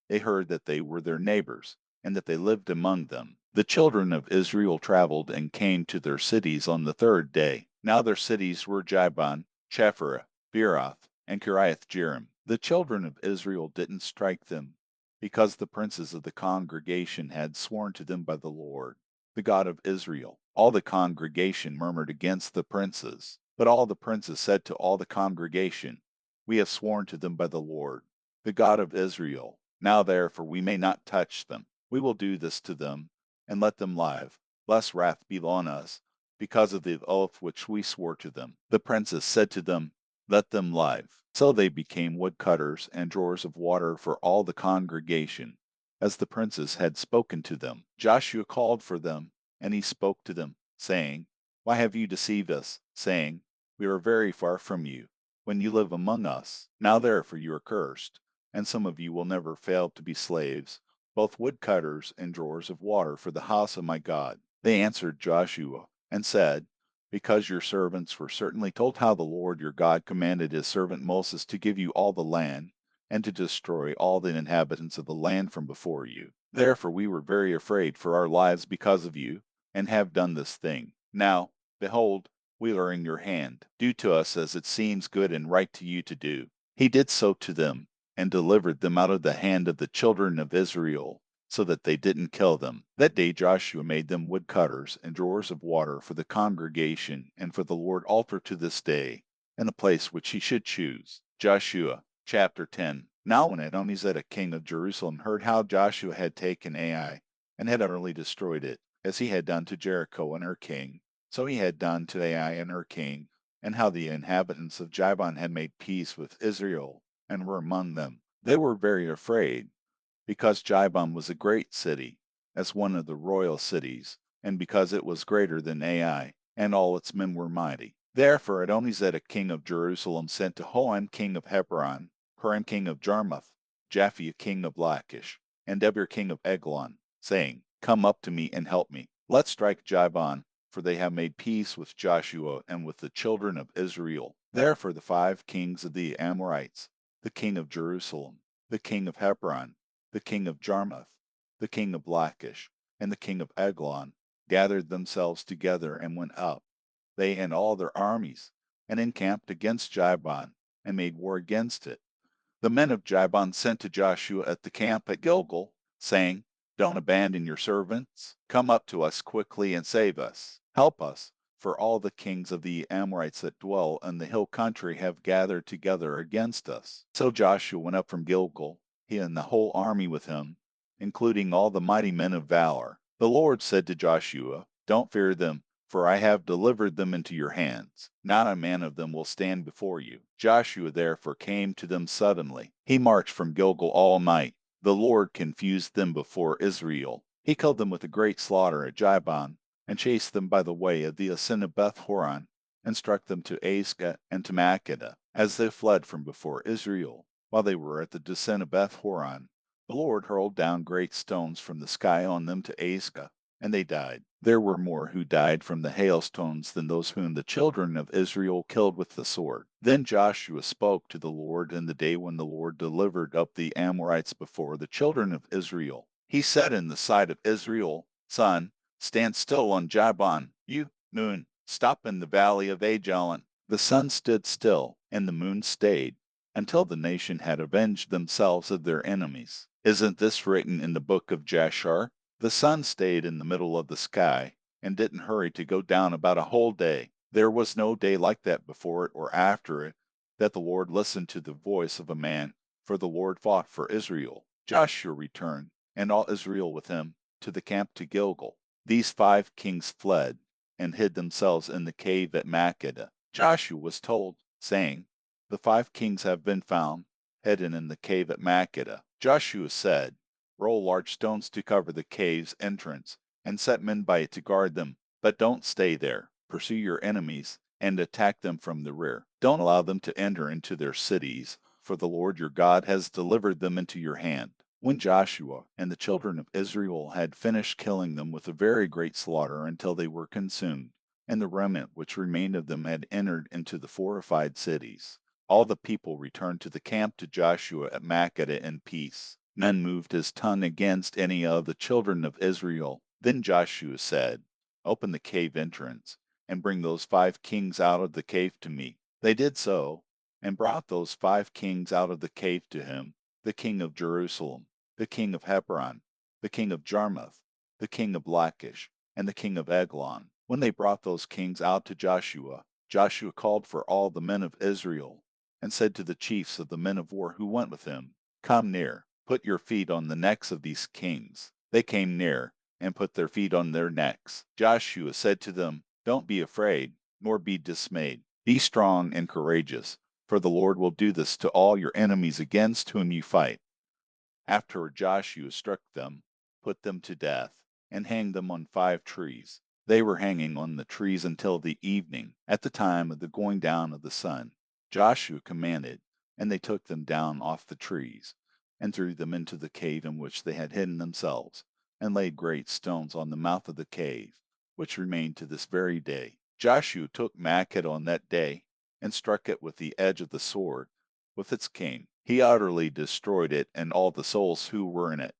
they heard that they were their neighbors, and that they lived among them. The children of Israel traveled and came to their cities on the 3rd day. Now their cities were Jabon, Chephirah, Beeroth, and Kiriath-jearim. The children of Israel didn't strike them, because the princes of the congregation had sworn to them by the Lord, the God of Israel. All the congregation murmured against the princes. But all the princes said to all the congregation, We have sworn to them by the Lord, the God of Israel. Now therefore we may not touch them. We will do this to them, and let them live, lest wrath be on us, because of the oath which we swore to them. The princes said to them, Let them live. So they became woodcutters and drawers of water for all the congregation, as the princes had spoken to them. Joshua called for them, and he spoke to them, saying, Why have you deceived us, saying, We are very far from you, when you live among us? Now therefore you are cursed, and some of you will never fail to be slaves, both woodcutters and drawers of water for the house of my God. They answered Joshua, and said, Because your servants were certainly told how the Lord your God commanded his servant Moses to give you all the land, and to destroy all the inhabitants of the land from before you. Therefore we were very afraid for our lives because of you, and have done this thing. Now, behold, we are in your hand. Do to us as it seems good and right to you to do. He did so to them, and delivered them out of the hand of the children of Israel, so that they didn't kill them. That day Joshua made them woodcutters and drawers of water for the congregation and for the Lord altar to this day, in a place which he should choose. Joshua chapter 10. Now when Adonizedek king of Jerusalem heard how Joshua had taken Ai, and had utterly destroyed it, as he had done to Jericho and her king, so he had done to Ai and her king, and how the inhabitants of Jabon had made peace with Israel, and were among them, they were very afraid, because Jabon was a great city, as one of the royal cities, and because it was greater than Ai, and all its men were mighty. Therefore Adonizedek king of Jerusalem sent to Hoam king of Hebron, Huram king of Jarmuth, Japhia king of Lachish, and Debir king of Eglon, saying, Come up to me and help me. Let's strike Jabon, for they have made peace with Joshua and with the children of Israel. Therefore the 5 kings of the Amorites, the king of Jerusalem, the king of Hebron, the king of Jarmuth, the king of Lachish, and the king of Eglon gathered themselves together and went up, they and all their armies, and encamped against Jabon, and made war against it. The men of Jabon sent to Joshua at the camp at Gilgal, saying, Don't abandon your servants. Come up to us quickly and save us. Help us, for all the kings of the Amorites that dwell in the hill country have gathered together against us. So Joshua went up from Gilgal, he and the whole army with him, including all the mighty men of valor. The Lord said to Joshua, Don't fear them, for I have delivered them into your hands. Not a man of them will stand before you. Joshua therefore came to them suddenly. He marched from Gilgal all night. The Lord confused them before Israel. He killed them with a great slaughter at Jabon, and chased them by the way of the ascent of Beth Horon, and struck them to Azekah and to Makkedah, as they fled from before Israel. While they were at the descent of Beth Horon, the Lord hurled down great stones from the sky on them to Azekah, and they died. There were more who died from the hailstones than those whom the children of Israel killed with the sword. Then Joshua spoke to the Lord in the day when the Lord delivered up the Amorites before the children of Israel. He said in the sight of Israel, Sun, stand still on Jabon. You, moon, stop in the valley of Ajalon. The sun stood still, and the moon stayed, until the nation had avenged themselves of their enemies. Isn't this written in the book of Jashar? The sun stayed in the middle of the sky, and didn't hurry to go down about a whole day. There was no day like that before it or after it, that the Lord listened to the voice of a man, for the Lord fought for Israel. Joshua returned, and all Israel with him, to the camp to Gilgal. These 5 kings fled, and hid themselves in the cave at Makkedah. Joshua was told, saying, The 5 kings have been found, hidden in the cave at Makkedah. Joshua said, Roll large stones to cover the cave's entrance, and set men by it to guard them. But don't stay there. Pursue your enemies, and attack them from the rear. Don't allow them to enter into their cities, for the Lord your God has delivered them into your hand. When Joshua and the children of Israel had finished killing them with a very great slaughter until they were consumed, and the remnant which remained of them had entered into the fortified cities, all the people returned to the camp to Joshua at Makkedah in peace. None moved his tongue against any of the children of Israel. Then Joshua said, Open the cave entrance, and bring those 5 kings out of the cave to me. They did so, and brought those 5 kings out of the cave to him, the king of Jerusalem, the king of Hebron, the king of Jarmuth, the king of Lachish, and the king of Eglon. When they brought those kings out to Joshua, Joshua called for all the men of Israel, and said to the chiefs of the men of war who went with him, Come near, put your feet on the necks of these kings. They came near, and put their feet on their necks. Joshua said to them, Don't be afraid, nor be dismayed. Be strong and courageous, for the Lord will do this to all your enemies against whom you fight. Afterward Joshua struck them, put them to death, and hanged them on 5 trees. They were hanging on the trees until the evening, at the time of the going down of the sun. Joshua commanded, and they took them down off the trees, and threw them into the cave in which they had hidden themselves, and laid great stones on the mouth of the cave, which remain to this very day. Joshua took Makkedah on that day, and struck it with the edge of the sword, with its king. He utterly destroyed it and all the souls who were in it.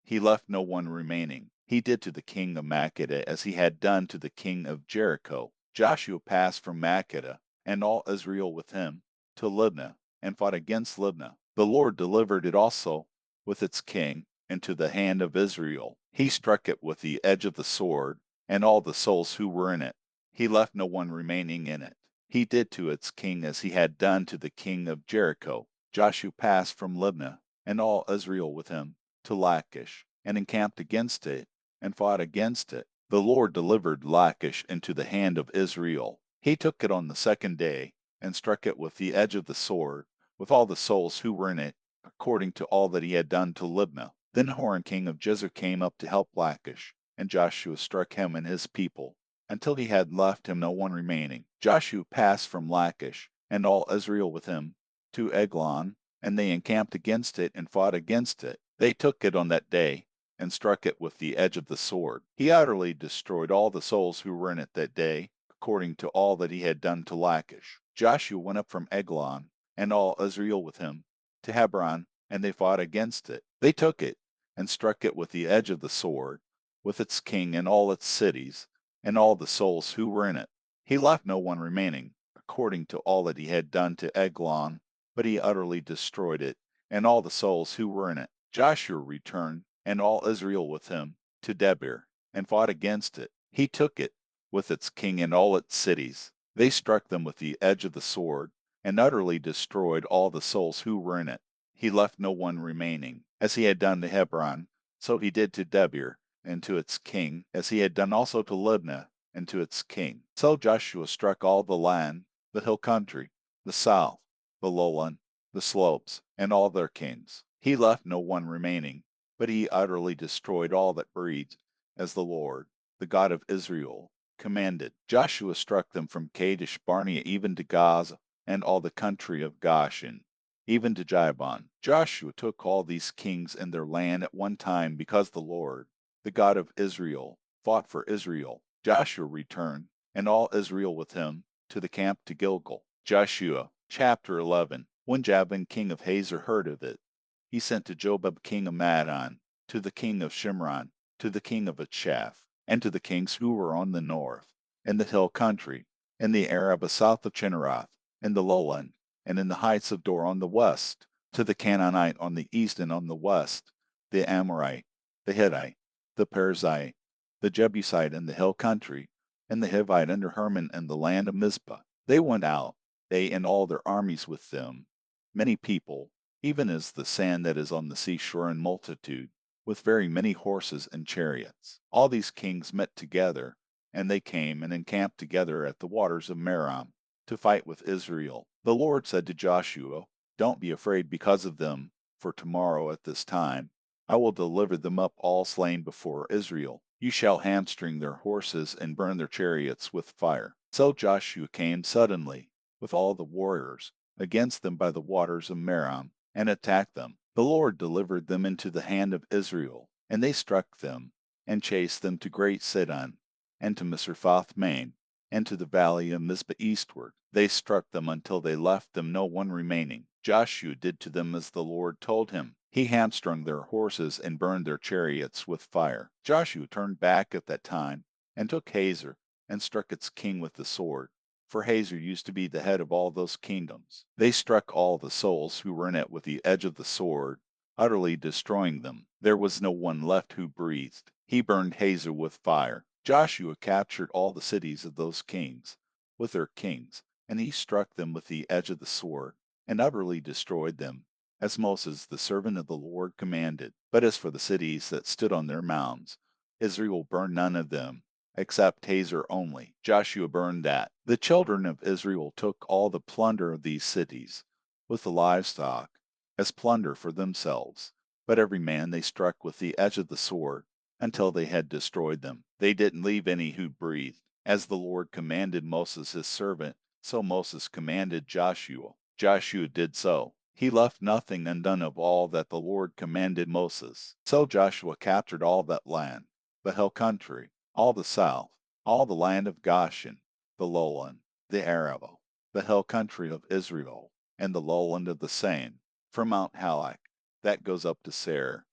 He left no one remaining. He did to the king of Makkedah as he had done to the king of Jericho. Joshua passed from Makkedah, and all Israel with him, to Libnah, and fought against Libnah. The Lord delivered it also, with its king, into the hand of Israel. He struck it with the edge of the sword, and all the souls who were in it. He left no one remaining in it. He did to its king as he had done to the king of Jericho. Joshua passed from Libnah, and all Israel with him, to Lachish, and encamped against it, and fought against it. The Lord delivered Lachish into the hand of Israel. He took it on the 2nd day, and struck it with the edge of the sword, with all the souls who were in it, according to all that he had done to Libnah. Then Horon king of Gezer came up to help Lachish, and Joshua struck him and his people, until he had left him no one remaining. Joshua passed from Lachish, and all Israel with him, to Eglon, and they encamped against it and fought against it. They took it on that day, and struck it with the edge of the sword. He utterly destroyed all the souls who were in it that day, according to all that he had done to Lachish. Joshua went up from Eglon, and all Israel with him, to Hebron, and they fought against it. They took it, and struck it with the edge of the sword, with its king and all its cities, and all the souls who were in it. He left no one remaining, according to all that he had done to Eglon, but he utterly destroyed it, and all the souls who were in it. Joshua returned, and all Israel with him, to Debir, and fought against it. He took it, with its king and all its cities. They struck them with the edge of the sword, and utterly destroyed all the souls who were in it. He left no one remaining. As he had done to Hebron, so he did to Debir, and to its king, as he had done also to Libnah, and to its king. So Joshua struck all the land, the hill country, the south, the lowland, the slopes, and all their kings. He left no one remaining, but he utterly destroyed all that breathed, as the Lord, the God of Israel, commanded. Joshua struck them from Kadesh Barnea even to Gaza, and all the country of Goshen, even to Jabon. Joshua took all these kings and their land at one time, because the Lord, the God of Israel, fought for Israel. Joshua returned, and all Israel with him, to the camp to Gilgal. Joshua chapter 11. When Jabin king of Hazor heard of it, he sent to Jobab king of Madon, to the king of Shimron, to the king of Achaph, and to the kings who were on the north, in the hill country, in the Arabah south of Chinneroth, in the lowland, and in the heights of Dor on the west, to the Canaanite on the east and on the west, the Amorite, the Hittite, the Perizzite, the Jebusite in the hill country, and the Hivite under Hermon in the land of Mizpah. They went out, they and all their armies with them, many people, even as the sand that is on the seashore in multitude, with very many horses and chariots. All these kings met together, and they came and encamped together at the waters of Merom, to fight with Israel. The Lord said to Joshua, Don't be afraid because of them, for tomorrow at this time I will deliver them up all slain before Israel. You shall hamstring their horses and burn their chariots with fire. So Joshua came suddenly, with all the warriors, against them by the waters of Merom, and attacked them. The Lord delivered them into the hand of Israel, and they struck them, and chased them to Great Sidon, and to Misrephoth Maim, and to the valley of Mizpah eastward. They struck them until they left them no one remaining. Joshua did to them as the Lord told him. He hamstrung their horses and burned their chariots with fire. Joshua turned back at that time, and took Hazor, and struck its king with the sword, for Hazor used to be the head of all those kingdoms. They struck all the souls who were in it with the edge of the sword, utterly destroying them. There was no one left who breathed. He burned Hazor with fire. Joshua captured all the cities of those kings, with their kings, and he struck them with the edge of the sword, and utterly destroyed them, as Moses the servant of the Lord commanded. But as for the cities that stood on their mounds, Israel burned none of them, except Hazor only. Joshua burned that. The children of Israel took all the plunder of these cities, with the livestock, as plunder for themselves. But every man they struck with the edge of the sword, until they had destroyed them. They didn't leave any who breathed. As the Lord commanded Moses his servant, so Moses commanded Joshua. Joshua did so. He left nothing undone of all that the Lord commanded Moses. So Joshua captured all that land, the hill country, all the south, all the land of Goshen, the lowland, the Arabah, the hill country of Israel, and the lowland of the same, from Mount Halak, that goes up to Seir,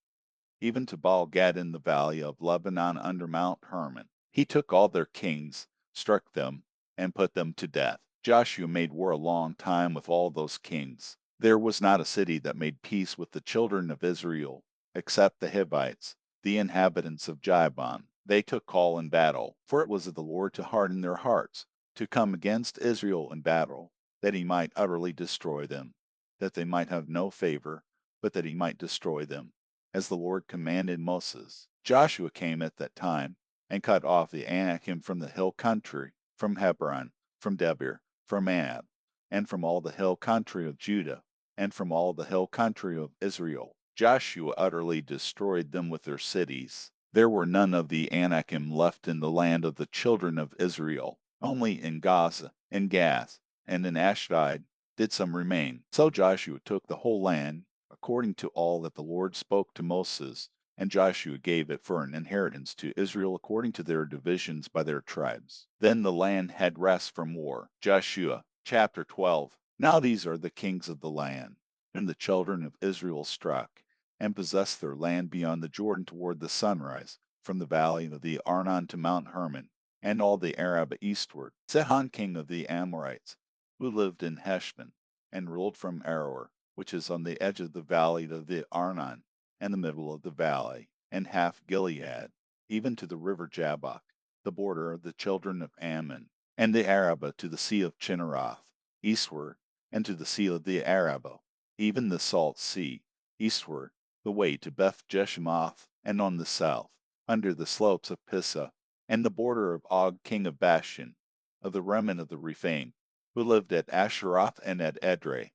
even to Baal Gad in the valley of Lebanon under Mount Hermon. He took all their kings, struck them, and put them to death. Joshua made war a long time with all those kings. There was not a city that made peace with the children of Israel, except the Hivites, the inhabitants of Jabon. They took call in battle, for it was of the Lord to harden their hearts, to come against Israel in battle, that he might utterly destroy them, that they might have no favor, but that he might destroy them, as the Lord commanded Moses. Joshua came at that time, and cut off the Anakim from the hill country, from Hebron, from Debir, from Ab, and from all the hill country of Judah, and from all the hill country of Israel. Joshua utterly destroyed them with their cities. There were none of the Anakim left in the land of the children of Israel. Only in Gaza, in Gath, and in Ashdod did some remain. So Joshua took the whole land, according to all that the Lord spoke to Moses, and Joshua gave it for an inheritance to Israel according to their divisions by their tribes. Then the land had rest from war. Joshua chapter 12. Now these are the kings of the land, and the children of Israel struck, and possessed their land beyond the Jordan toward the sunrise, from the valley of the Arnon to Mount Hermon, and all the Arab eastward, Sihon king of the Amorites, who lived in Heshbon, and ruled from Aroer, which is on the edge of the valley of the Arnon, and the middle of the valley, and half Gilead, even to the river Jabbok, the border of the children of Ammon, and the Arabah to the sea of Chinneroth, eastward, and to the sea of the Arabah, even the salt sea, eastward, the way to Beth Jeshimoth, and on the south, under the slopes of Pissa, and the border of Og king of Bashan, of the remnant of the Rephaim, who lived at Asheroth and at Edrei,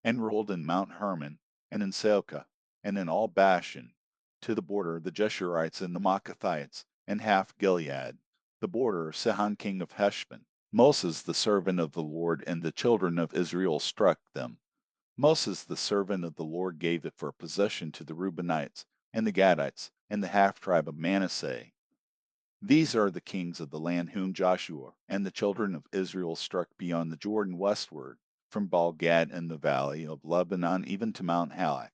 and ruled in Mount Hermon, and in Selka, and in all Bashan, to the border of the Jeshurites and the Maacathites, and half Gilead, the border of Sihon king of Heshbon. Moses the servant of the Lord and the children of Israel struck them. Moses the servant of the Lord gave it for a possession to the Reubenites, and the Gadites, and the half-tribe of Manasseh. These are the kings of the land whom Joshua and the children of Israel struck beyond the Jordan westward, from Baal-gad in the valley of Lebanon even to Mount Halak,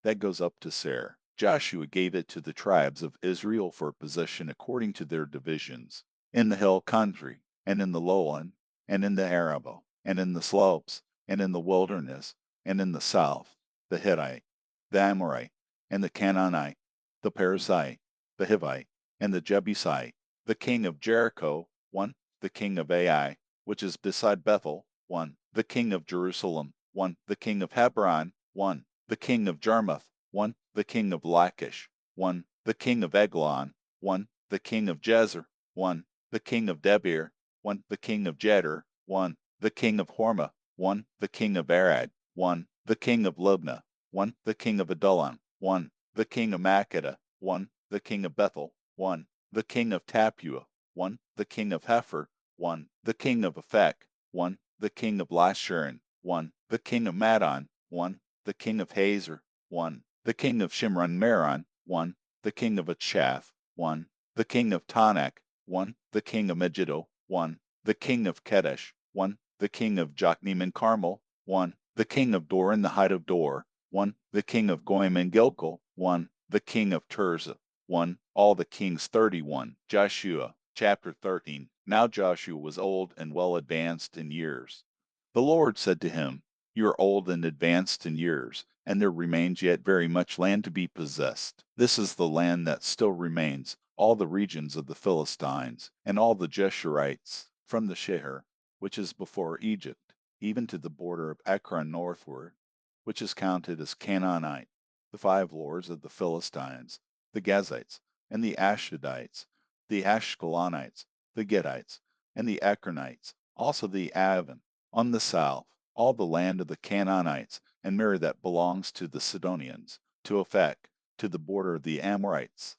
that goes up to Seir. Joshua gave it to the tribes of Israel for possession according to their divisions, in the hill country, and in the lowland, and in the Arabah, and in the slopes, and in the wilderness, and in the south, the Hittite, the Amorite, and the Canaanite, the Perizzite, the Hivite, and the Jebusite, the king of Jericho, one, the king of Ai, which is beside Bethel, one, the king of Jerusalem, one, the king of Hebron, one, the king of Jarmuth, one, the king of Lachish, one, the king of Eglon, one, the king of Jezer, one, the king of Debir, one, the king of Jeder, one, the king of Hormah, one, the king of Arad, one, the king of Libnah, one, the king of Adullam, one, the king of Makkedah, one, the king of Bethel, one, the king of Tapua, one, the king of Hepher, one, the king of Aphek, one, the king of Lasharon, one, the king of Madon, one, the king of Hazer, one, the king of Shimron Meron, one, the king of Achath, one, the king of Tanakh, one, the king of Megiddo, one, the king of Kedesh, one, the king of Jokneam and Carmel, one, the king of Dor in the height of Dor, one, the king of Goim and Gilgal, one, the king of Tirzah, 1. All the kings 31. Joshua, chapter 13. Now Joshua was old and well advanced in years. The Lord said to him, You are old and advanced in years, and there remains yet very much land to be possessed. This is the land that still remains, all the regions of the Philistines, and all the Jeshurites, from the Sheher, which is before Egypt, even to the border of Ekron northward, which is counted as Canaanite, the 5 lords of the Philistines, the Gazites, and the Ashdodites, the Ashkelonites, the Gittites, and the Ekronites, also the Avon, on the south, all the land of the Canaanites, and Mir that belongs to the Sidonians, to Aphek, to the border of the Amorites,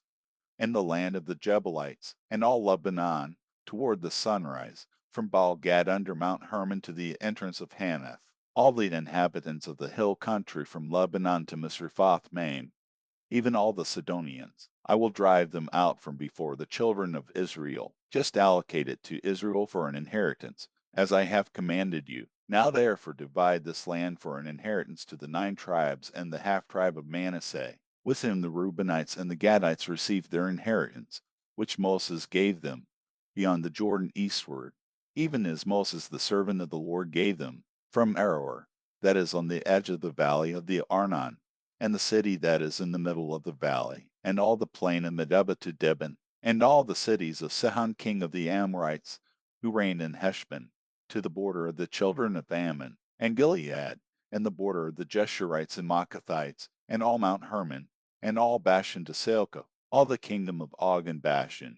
and the land of the Jebuelites, and all Lebanon, toward the sunrise, from Baal-gad under Mount Hermon to the entrance of Hanath, all the inhabitants of the hill country from Lebanon to Misrephoth-maim, even all the Sidonians. I will drive them out from before the children of Israel. Just allocate it to Israel for an inheritance, as I have commanded you. Now therefore divide this land for an inheritance to the 9 tribes and the half-tribe of Manasseh, with whom the Reubenites and the Gadites received their inheritance, which Moses gave them, beyond the Jordan eastward, even as Moses the servant of the Lord gave them, from Aroer, that is on the edge of the valley of the Arnon, and the city that is in the middle of the valley, and all the plain of Medeba to Dibon, and all the cities of Sihon king of the Amorites, who reigned in Heshbon, to the border of the children of Ammon, and Gilead, and the border of the Jeshurites and Maacathites, and all Mount Hermon, and all Bashan to Salcah, all the kingdom of Og and Bashan,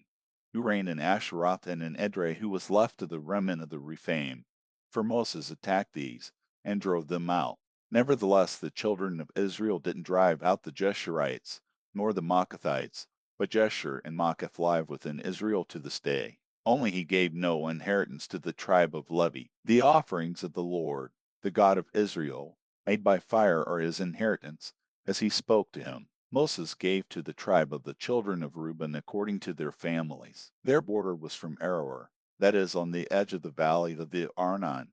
who reigned in Asheroth and in Edrei, who was left of the remnant of the Rephaim. For Moses attacked these, and drove them out. Nevertheless, the children of Israel didn't drive out the Jeshurites, nor the Maacathites, but Jeshur and Maacath live within Israel to this day. Only he gave no inheritance to the tribe of Levi. The offerings of the Lord, the God of Israel, made by fire are his inheritance, as he spoke to him. Moses gave to the tribe of the children of Reuben according to their families. Their border was from Aroer, that is on the edge of the valley of the Arnon,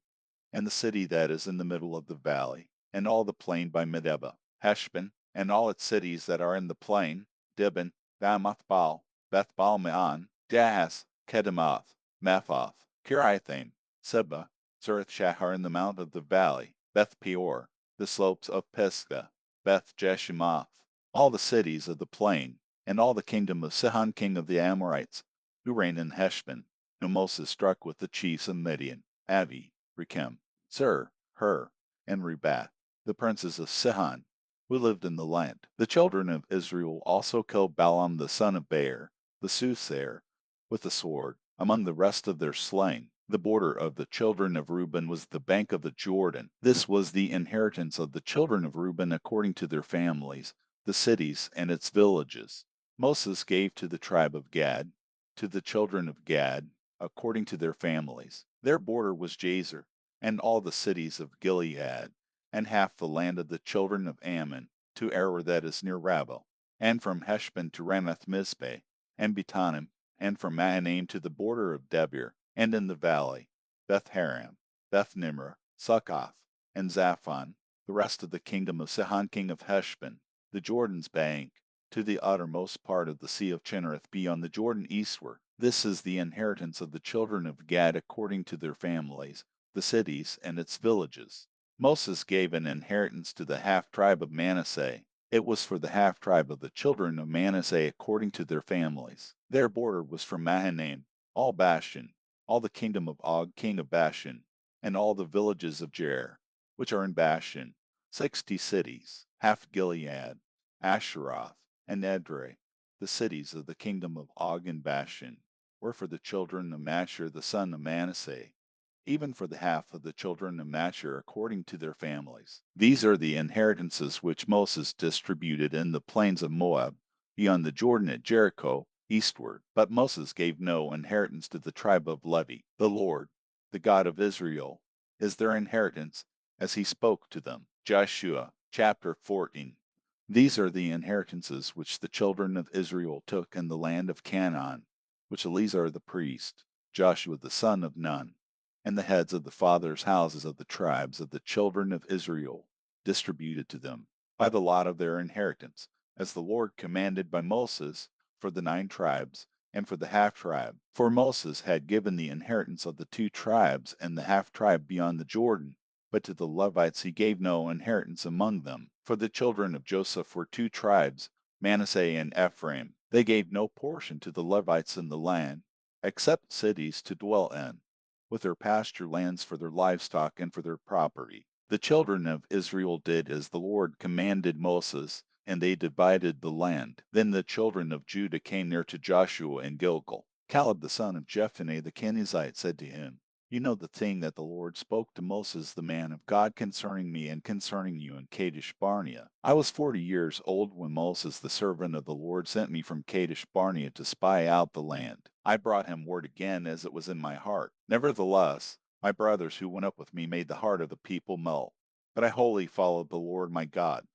and the city that is in the middle of the valley, and all the plain by Medeba, Heshbon, and all its cities that are in the plain, Dibon, Bamoth-baal, Beth-baal-meon, Jahaz, Kedemoth, Mephoth, Kiriathaim, Seba, Zereth-shahar in the mount of the valley, Beth-peor, the slopes of Pisgah, Beth-jeshimoth, all the cities of the plain, and all the kingdom of Sihon king of the Amorites, who reigned in Heshbon, whom Moses struck with the chiefs of Midian, Avi, Rechem, Zur, Hur, and Rebath, the princes of Sihon, who lived in the land. The children of Israel also killed Balaam the son of Beor, the soothsayer, with the sword, among the rest of their slain. The border of the children of Reuben was the bank of the Jordan. This was the inheritance of the children of Reuben according to their families, the cities and its villages. Moses gave to the tribe of Gad, to the children of Gad, according to their families. Their border was Jazer, and all the cities of Gilead, and half the land of the children of Ammon, to Aroer that is near Rabbah, and from Heshbon to Ramath-mizpeh, and Betanim, and from Mahanaim to the border of Debir, and in the valley, Beth-haram, Beth-nimrah, Succoth, and Zaphon, the rest of the kingdom of Sihon king of Heshbon, the Jordan's bank, to the uttermost part of the sea of Chinnereth beyond the Jordan eastward. This is the inheritance of the children of Gad according to their families, the cities and its villages. Moses gave an inheritance to the half-tribe of Manasseh. It was for the half-tribe of the children of Manasseh according to their families. Their border was from Mahanaim, all Bashan, all the kingdom of Og king of Bashan, and all the villages of Jair, which are in Bashan, 60 cities, half Gilead, Asheroth, and Edrei, the cities of the kingdom of Og and Bashan, were for the children of Mashir the son of Manasseh, even for the half of the children of Mashir according to their families. These are the inheritances which Moses distributed in the plains of Moab, beyond the Jordan at Jericho, eastward. But Moses gave no inheritance to the tribe of Levi. The Lord, the God of Israel, is their inheritance, as he spoke to them. Joshua chapter 14. These are the inheritances which the children of Israel took in the land of Canaan, which Eleazar the priest, Joshua the son of Nun, and the heads of the fathers' houses of the tribes of the children of Israel distributed to them, by the lot of their inheritance, as the Lord commanded by Moses, for the 9 tribes, and for the half-tribe. For Moses had given the inheritance of the 2 tribes and the half-tribe beyond the Jordan, but to the Levites he gave no inheritance among them. For the children of Joseph were 2 tribes, Manasseh and Ephraim. They gave no portion to the Levites in the land, except cities to dwell in, with their pasture lands for their livestock and for their property. The children of Israel did as the Lord commanded Moses, and they divided the land. Then the children of Judah came near to Joshua in Gilgal. Caleb the son of Jephunneh the Kenizzite said to him, "You know the thing that the Lord spoke to Moses the man of God concerning me and concerning you in Kadesh Barnea. I was 40 years old when Moses the servant of the Lord sent me from Kadesh Barnea to spy out the land. I brought him word again as it was in my heart. Nevertheless, my brothers who went up with me made the heart of the people melt. But I wholly followed the Lord my God."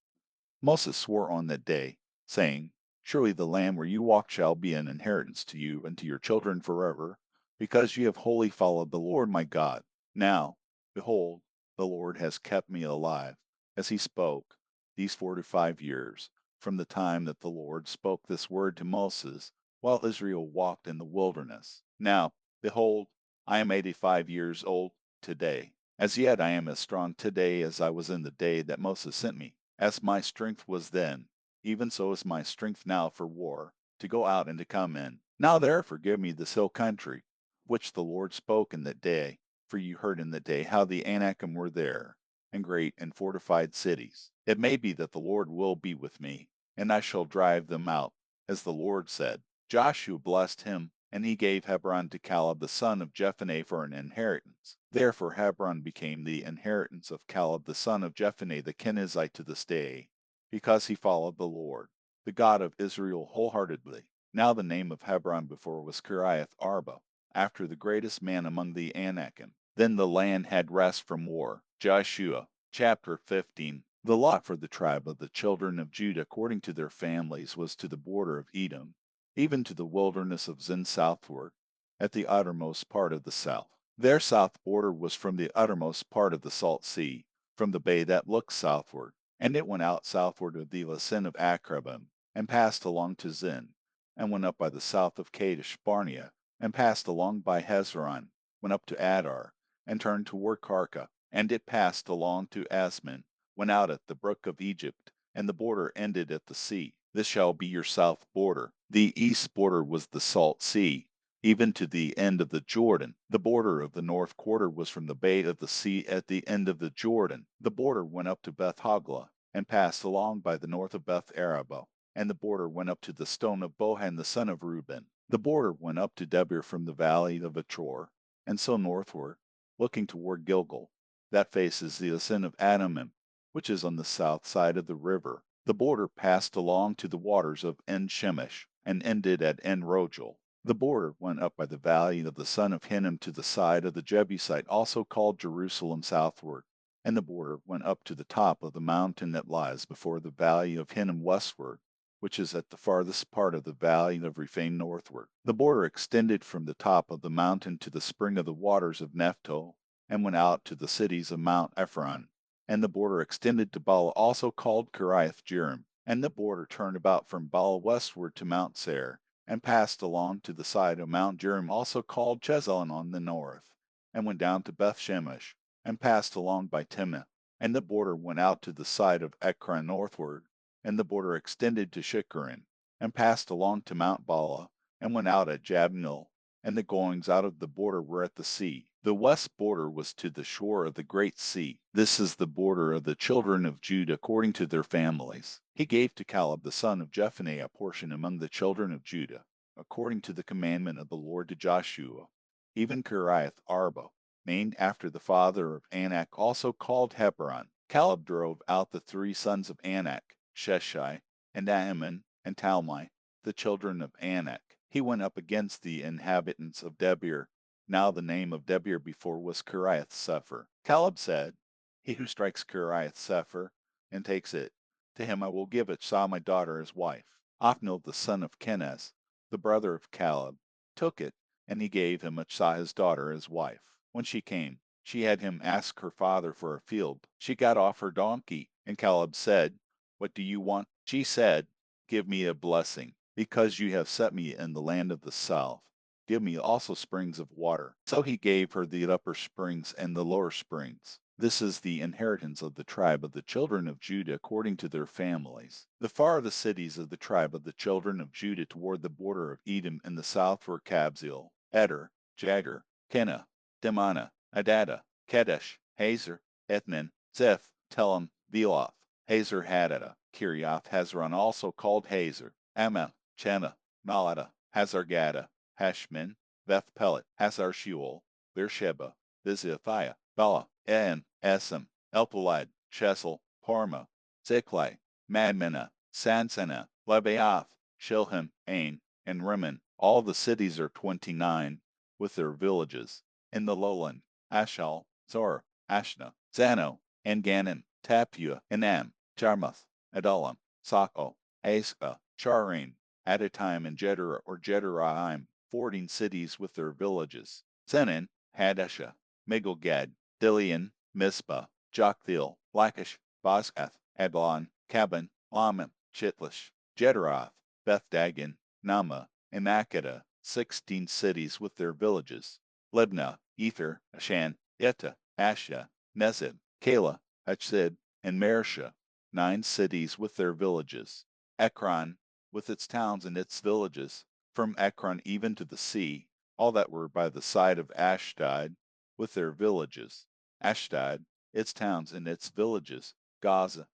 Moses swore on that day, saying, "Surely the land where you walk shall be an inheritance to you and to your children forever, because you have wholly followed the Lord my God. Now, behold, the Lord has kept me alive, as he spoke, these 45 years, from the time that the Lord spoke this word to Moses, while Israel walked in the wilderness. Now, behold, I am 85 years old today. As yet I am as strong today as I was in the day that Moses sent me. As my strength was then, even so is my strength now for war, to go out and to come in. Now therefore give me this hill country, which the Lord spoke in that day, for you heard in that day how the Anakim were there, and great and fortified cities. It may be that the Lord will be with me, and I shall drive them out, as the Lord said." Joshua blessed him, and he gave Hebron to Caleb the son of Jephunneh for an inheritance. Therefore Hebron became the inheritance of Caleb the son of Jephunneh the Kenizzite to this day, because he followed the Lord, the God of Israel, wholeheartedly. Now the name of Hebron before was Kiriath Arba, after the greatest man among the Anakim. Then the land had rest from war. Joshua chapter 15. The lot for the tribe of the children of Judah according to their families was to the border of Edom, even to the wilderness of Zin southward, at the uttermost part of the south. Their south border was from the uttermost part of the salt sea, from the bay that looks southward, and it went out southward of the Lasin of Akrabim, and passed along to Zin, and went up by the south of Kadesh Barnea, and passed along by Hezron, went up to Adar, and turned toward Karka, and it passed along to Asman, went out at the brook of Egypt, and the border ended at the sea. This shall be your south border. The east border was the Salt Sea, even to the end of the Jordan. The border of the north quarter was from the bay of the sea at the end of the Jordan. The border went up to Beth Hogla, and passed along by the north of Beth Araba, and the border went up to the stone of Bohan the son of Reuben. The border went up to Debir from the valley of Achor, and so northward, looking toward Gilgal. That faces the ascent of Adamim, which is on the south side of the river. The border passed along to the waters of En Shemesh, and ended at En Rogel. The border went up by the valley of the son of Hinnom to the side of the Jebusite, also called Jerusalem southward. And the border went up to the top of the mountain that lies before the valley of Hinnom westward, which is at the farthest part of the valley of Rephaim northward. The border extended from the top of the mountain to the spring of the waters of Nephto, and went out to the cities of Mount Ephron. And the border extended to Baal, also called Kiriath Jearim. And the border turned about from Baal westward to Mount Seir, and passed along to the side of Mount Jearim, also called Chesalon on the north, and went down to Beth Shemesh, and passed along by Timnah. And the border went out to the side of Ekron northward, and the border extended to Shikkerin, and passed along to Mount Bala, and went out at Jabneel, and the goings out of the border were at the sea. The west border was to the shore of the great sea. This is the border of the children of Judah according to their families. He gave to Caleb the son of Jephunneh a portion among the children of Judah, according to the commandment of the Lord to Joshua, even Kiriath Arba, named after the father of Anak, also called Hebron. Caleb drove out the three sons of Anak, Sheshai, and Ahiman, and Talmai, the children of Anak. He went up against the inhabitants of Debir. Now the name of Debir before was Kiriath Sepher. Caleb said, He who strikes Kiriath Sepher and takes it, to him I will give Achsah my daughter as wife. Othniel the son of Kenaz, the brother of Caleb, took it, and he gave him Achsah his daughter as wife. When she came, she had him ask her father for a field. She got off her donkey, and Caleb said, What do you want? She said, Give me a blessing, because you have set me in the land of the south. Give me also springs of water. So he gave her the upper springs and the lower springs. This is the inheritance of the tribe of the children of Judah according to their families. The farthest cities of the tribe of the children of Judah toward the border of Edom in the south were Kabzeel, Eder, Jager, Kenah, Dimana, Adada, Kedesh, Hazer, Ethnan, Zeph, Telem, Beloth, Hazer Hadada, Kiriath Hezron, also called Hazer, Amath, Chena, Malada, Hazargada, Hashmin, Beth Pelet, Hazar Shual, Beersheba, Biziphiah, Bela, En, Esem, Elpelad, Chesel, Parma, Ziklai, Madmena, Sansana, Lebaoth, Shilhim, Ain, and Rimmon. All the cities are 29, with their villages. In the lowland, Ashal, Zor, Ashna, Zano, Enganim, Tapua, Enam, Jarmuth, Adullam, Sako, Aska, Charim, Adatim, and Jedar or Jedaraim, 14 cities with their villages. Zenin, Hadasha, Migulgad, Dilian, Mizpah, Joktheel, Lachish, Bozkath, Adlon, Kaban, Lamim, Chitlish, Jedaroth, Beth Dagon, Nama, and Makkedah, 16 cities with their villages. Libnah, Ether, Ashan, Etta, Asha, Nezib, Kala, Hachzib, and Mersha, 9 cities with their villages. Ekron, with its towns and its villages, from Ekron even to the sea, all that were by the side of Ashdod, with their villages. Ashdod, its towns and its villages. Gaza,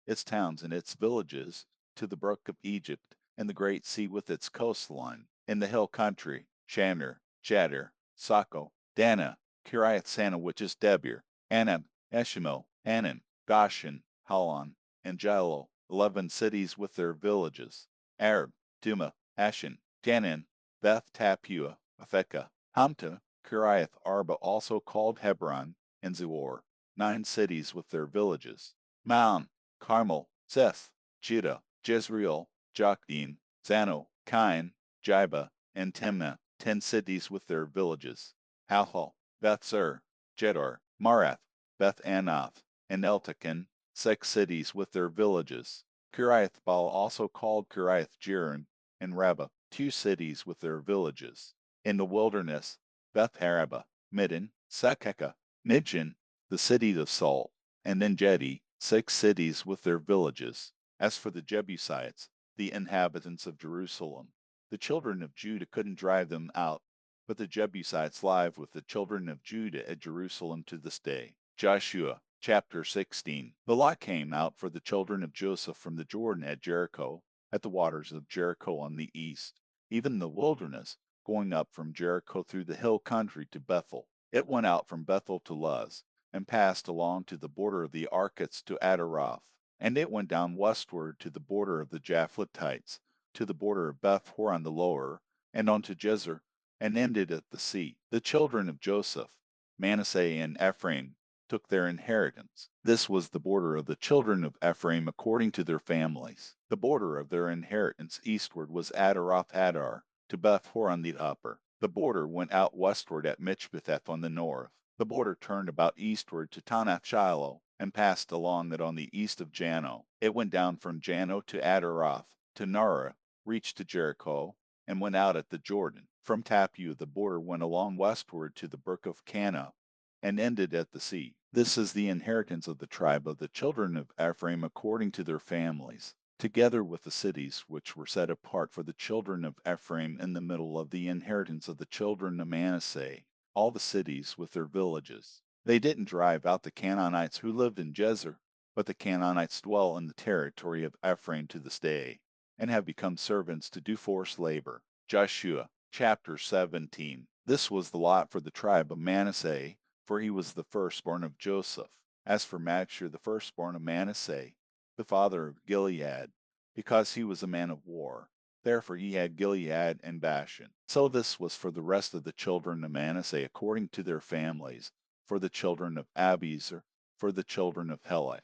its towns and its villages, to the brook of Egypt, and the great sea with its coastline. In the hill country, Shamir, Jadir, Sako, Dana, Kiriath Sana, which is Debir, Anab, Eshimo, Anan, Goshen, Halon, and Jailo, 11 cities with their villages. Arab, Duma, Ashan, Janan, Beth Tapua, Aphekah, Hamta, Kiriath Arba, also called Hebron, and Zor, 9 cities with their villages. Maon, Carmel, Seth, Judah, Jezreel, Jokdeam, Zano, Kain, Jiba, and Timnah, 10 cities with their villages. Halhal, Beth-Zur, Jedor, Marath, Beth-Anath, and Eltekon, 6 cities with their villages. Kiriath Baal, also called Kiriath Jearim, and Rabbah, 2 cities with their villages. In the wilderness, Beth-araba, Middin, Sekeka, Nijin, the city of salt, and En-gedi, 6 cities with their villages. As for the Jebusites, the inhabitants of Jerusalem, the children of Judah couldn't drive them out, but the Jebusites live with the children of Judah at Jerusalem to this day. Joshua chapter 16. The lot came out for the children of Joseph from the Jordan at Jericho, at the waters of Jericho on the east, even the wilderness, going up from Jericho through the hill country to Bethel. It went out from Bethel to Luz, and passed along to the border of the Arkites to Adaroth. And it went down westward to the border of the Japhletites, to the border of Beth Horon the lower, and on to Jezer, and ended at the sea. The children of Joseph, Manasseh and Ephraim, took their inheritance. This was the border of the children of Ephraim according to their families. The border of their inheritance eastward was Adaroth Adar, to Beth Horon the upper. The border went out westward at Michbetheth on the north. The border turned about eastward to Tanath Shiloh, and passed along it on the east of Jano. It went down from Jano to Adaroth, to Nara, reached to Jericho, and went out at the Jordan. From Tappu the border went along westward to the brook of Cana, and ended at the sea. This is the inheritance of the tribe of the children of Ephraim according to their families, together with the cities which were set apart for the children of Ephraim in the middle of the inheritance of the children of Manasseh, all the cities with their villages. They didn't drive out the Canaanites who lived in Jezer, but the Canaanites dwell in the territory of Ephraim to this day, and have become servants to do forced labor. Joshua chapter 17. This was the lot for the tribe of Manasseh, for he was the firstborn of Joseph. As for Machir, the firstborn of Manasseh, the father of Gilead, because he was a man of war, therefore he had Gilead and Bashan. So this was for the rest of the children of Manasseh according to their families, for the children of Abiezer, for the children of Helek,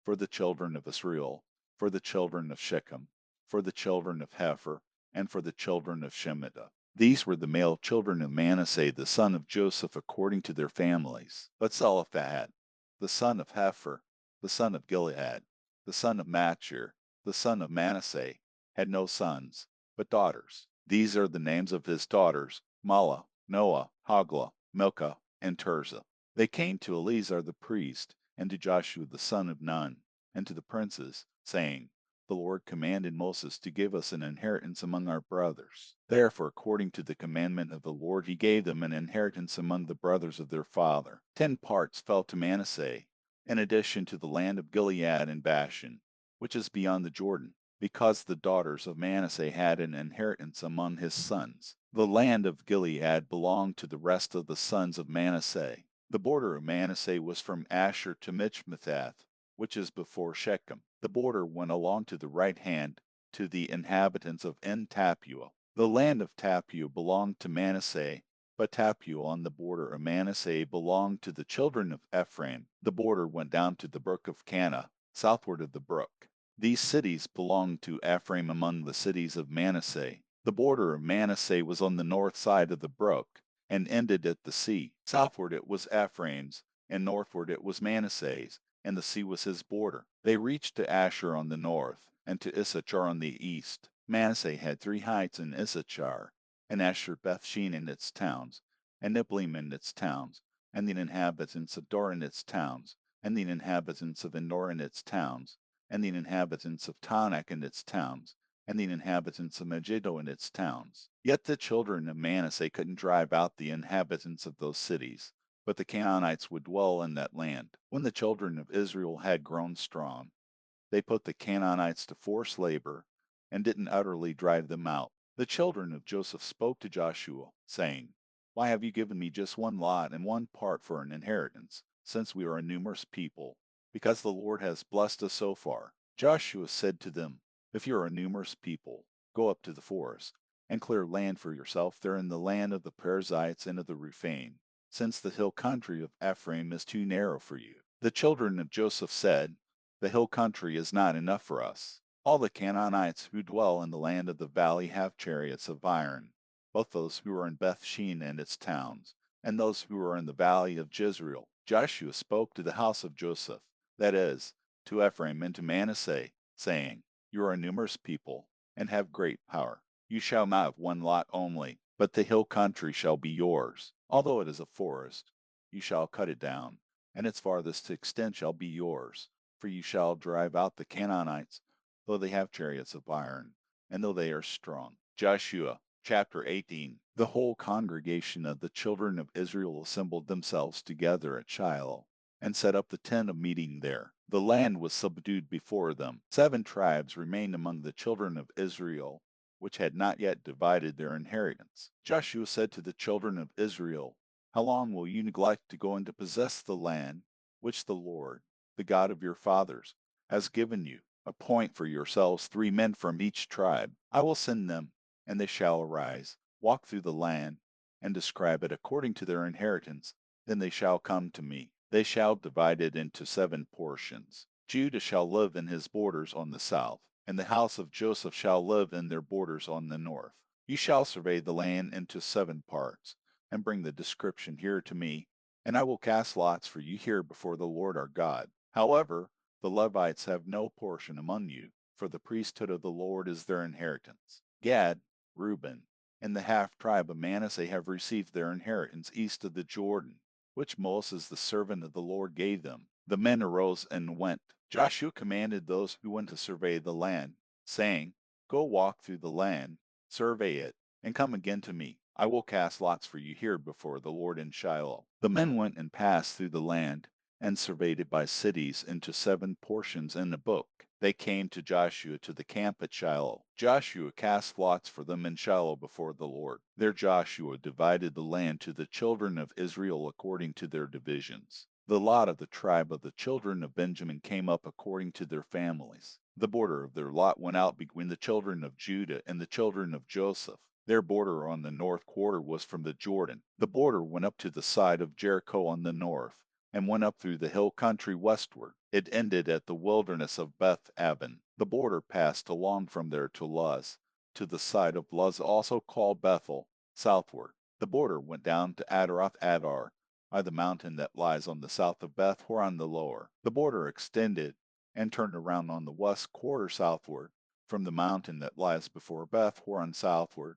for the children of Israel, for the children of Shechem, for the children of Hepher, and for the children of Shemida. These were the male children of Manasseh, the son of Joseph, according to their families. But Zelophehad, the son of Hepher, the son of Gilead, the son of Machir, the son of Manasseh, had no sons, but daughters. These are the names of his daughters: Mahlah, Noah, Hoglah, Milcah, and Tirzah. They came to Eleazar the priest, and to Joshua the son of Nun, and to the princes, saying, The Lord commanded Moses to give us an inheritance among our brothers. Therefore, according to the commandment of the Lord, he gave them an inheritance among the brothers of their father. 10 parts fell to Manasseh, in addition to the land of Gilead and Bashan, which is beyond the Jordan, because the daughters of Manasseh had an inheritance among his sons. The land of Gilead belonged to the rest of the sons of Manasseh. The border of Manasseh was from Asher to Michmetheth, which is before Shechem. The border went along to the right hand to the inhabitants of En-Tappuah. The land of Tappuah belonged to Manasseh, but Tappuah on the border of Manasseh belonged to the children of Ephraim. The border went down to the brook of Cana, southward of the brook. These cities belonged to Ephraim among the cities of Manasseh. The border of Manasseh was on the north side of the brook, and ended at the sea. Southward it was Ephraim's, and northward it was Manasseh's, and the sea was his border. They reached to Asher on the north, and to Issachar on the east. Manasseh had 3 heights in Issachar, and Asher Bethshean and its towns, and Niblim and its towns, and the inhabitants of Dor and its towns, and the inhabitants of Endor and its towns, and the inhabitants of Tanakh and its towns, and the inhabitants of Megiddo and its towns. Yet the children of Manasseh couldn't drive out the inhabitants of those cities, but the Canaanites would dwell in that land. When the children of Israel had grown strong, they put the Canaanites to forced labor, and didn't utterly drive them out. The children of Joseph spoke to Joshua, saying, Why have you given me just one lot and one part for an inheritance, since we are a numerous people? Because the Lord has blessed us so far. Joshua said to them, If you are a numerous people, go up to the forest, and clear land for yourself there in the land of the Perizzites and of the Rephaim, since the hill country of Ephraim is too narrow for you. The children of Joseph said, The hill country is not enough for us. All the Canaanites who dwell in the land of the valley have chariots of iron, both those who are in Bethshean and its towns, and those who are in the valley of Jezreel. Joshua spoke to the house of Joseph, that is, to Ephraim and to Manasseh, saying, You are a numerous people, and have great power. You shall not have one lot only, but the hill country shall be yours. Although it is a forest, you shall cut it down, and its farthest extent shall be yours. For you shall drive out the Canaanites, though they have chariots of iron, and though they are strong. Joshua chapter 18. The whole congregation of the children of Israel assembled themselves together at Shiloh, and set up the tent of meeting there. The land was subdued before them. 7 tribes remained among the children of Israel, which had not yet divided their inheritance. Joshua said to the children of Israel, how long will you neglect to go and to possess the land which the Lord, the God of your fathers, has given you? Appoint for yourselves 3 men from each tribe. I will send them, and they shall arise, walk through the land, and describe it according to their inheritance. Then they shall come to me. They shall divide it into 7 portions. Judah shall live in his borders on the south, and the house of Joseph shall live in their borders on the north. You shall survey the land into 7 parts, and bring the description here to me, and I will cast lots for you here before the Lord our God. However, the Levites have no portion among you, for the priesthood of the Lord is their inheritance. Gad, Reuben, and the half-tribe of Manasseh have received their inheritance east of the Jordan, which Moses the servant of the Lord gave them. The men arose and went. Joshua commanded those who went to survey the land, saying, Go walk through the land, survey it, and come again to me. I will cast lots for you here before the Lord in Shiloh. The men went and passed through the land, and surveyed it by cities into 7 portions in a book. They came to Joshua to the camp at Shiloh. Joshua cast lots for them in Shiloh before the Lord. There Joshua divided the land to the children of Israel according to their divisions. The lot of the tribe of the children of Benjamin came up according to their families. The border of their lot went out between the children of Judah and the children of Joseph. Their border on the north quarter was from the Jordan. The border went up to the side of Jericho on the north, and went up through the hill country westward. It ended at the wilderness of Beth Aven. The border passed along from there to Luz, to the side of Luz also called Bethel, southward. The border went down to Adaroth Adar, by the mountain that lies on the south of Beth Horon the lower. The border extended and turned around on the west quarter southward, from the mountain that lies before Beth Horon southward,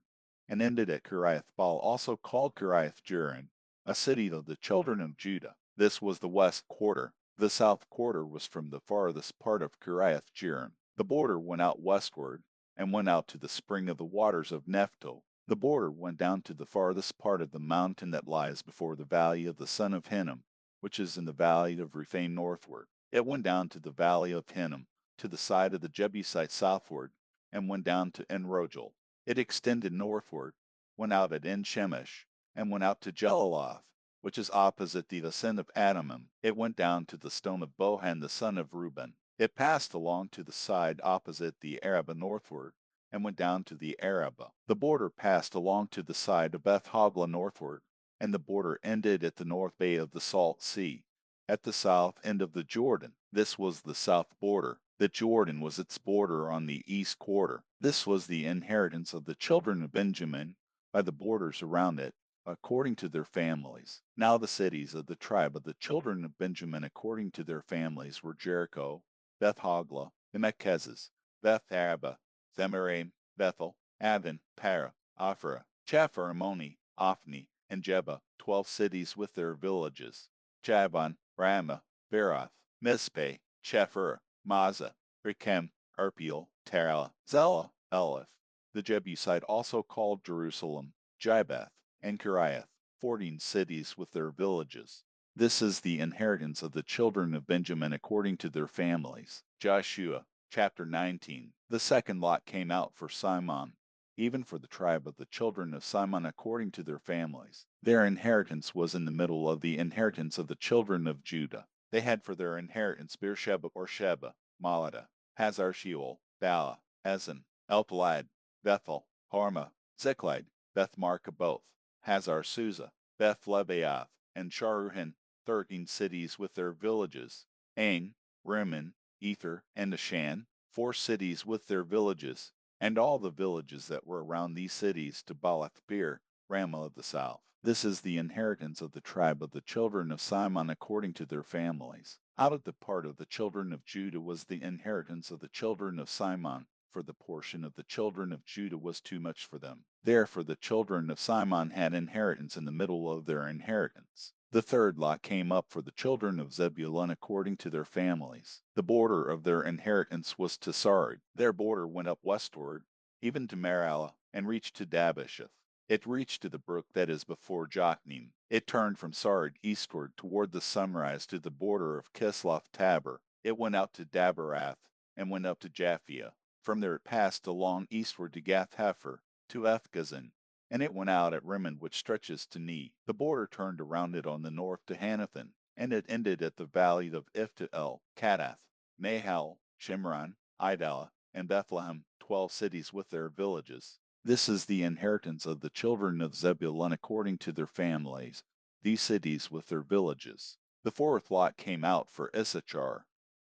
and ended at Kiriath-Baal, also called Kiriath-Jearim, a city of the children of Judah. This was the west quarter. The south quarter was from the farthest part of Kiriath-Jearim. The border went out westward, and went out to the spring of the waters of Nephto. The border went down to the farthest part of the mountain that lies before the valley of the son of Hinnom, which is in the valley of Rephaim northward. It went down to the valley of Hinnom, to the side of the Jebusites southward, and went down to En-Rogel. It extended northward, went out at En-Shemesh, and went out to Jeliloth, which is opposite the ascent of Adamim. It went down to the stone of Bohan the son of Reuben. It passed along to the side opposite the Arabah northward, and went down to the Arabah. The border passed along to the side of Beth Hogla northward, and the border ended at the north bay of the Salt Sea, at the south end of the Jordan. This was the south border. The Jordan was its border on the east quarter. This was the inheritance of the children of Benjamin by the borders around it, according to their families. Now the cities of the tribe of the children of Benjamin according to their families were Jericho, Beth Hogla, Emekkezes, Beth Araba, Zemaraim, Bethel, Avin, Para, Ophrah, Chaphar, Ammoni, Ophni, and Jeba, 12 cities with their villages. Javan, Ramah, Beroth, Mizpeh, Chephar, Mazah, Rechem, Arpeel, Tara, Zelah, Eleph. The Jebusite also called Jerusalem, Jibeth, and Kiriath, 14 cities with their villages. This is the inheritance of the children of Benjamin according to their families. Joshua chapter 19. The second lot came out for Simon, even for the tribe of the children of Simon according to their families. Their inheritance was in the middle of the inheritance of the children of Judah. They had for their inheritance Beersheba or Sheba, Maladah, Hazar Sheol, Bala, Ezen, Eltolad, Bethel, Hormah, Ziklag, Beth Markaboth, Hazar Susa, Beth Lebaoth, and Sharuhen, 13 cities with their villages. Ain, Rimmon, Ether, and Ashan, 4 cities with their villages, and all the villages that were around these cities to Baalath-beer, Ramah of the south. This is the inheritance of the tribe of the children of Simon according to their families. Out of the part of the children of Judah was the inheritance of the children of Simon. for the portion of the children of Judah was too much for them. Therefore the children of Simon had inheritance in the middle of their inheritance. The third lot came up for the children of Zebulun according to their families. The border of their inheritance was to Sard. Their border went up westward, even to Maralah, and reached to Dabasheth. It reached to the brook that is before Jokneam. It turned from Sard eastward toward the sunrise to the border of Kisloth Tabor. It went out to Daberath, and went up to Japhia. From there it passed along eastward to Gath-Hepher, to Ethgazin, and it went out at Rimmon, which stretches to Ne. The border turned around it on the north to Hanathan, and it ended at the valley of Ifta-el, Kadath, Mahal, Shimron, Idalah, and Bethlehem, 12 cities with their villages. This is the inheritance of the children of Zebulun according to their families, these cities with their villages. The fourth lot came out for Issachar,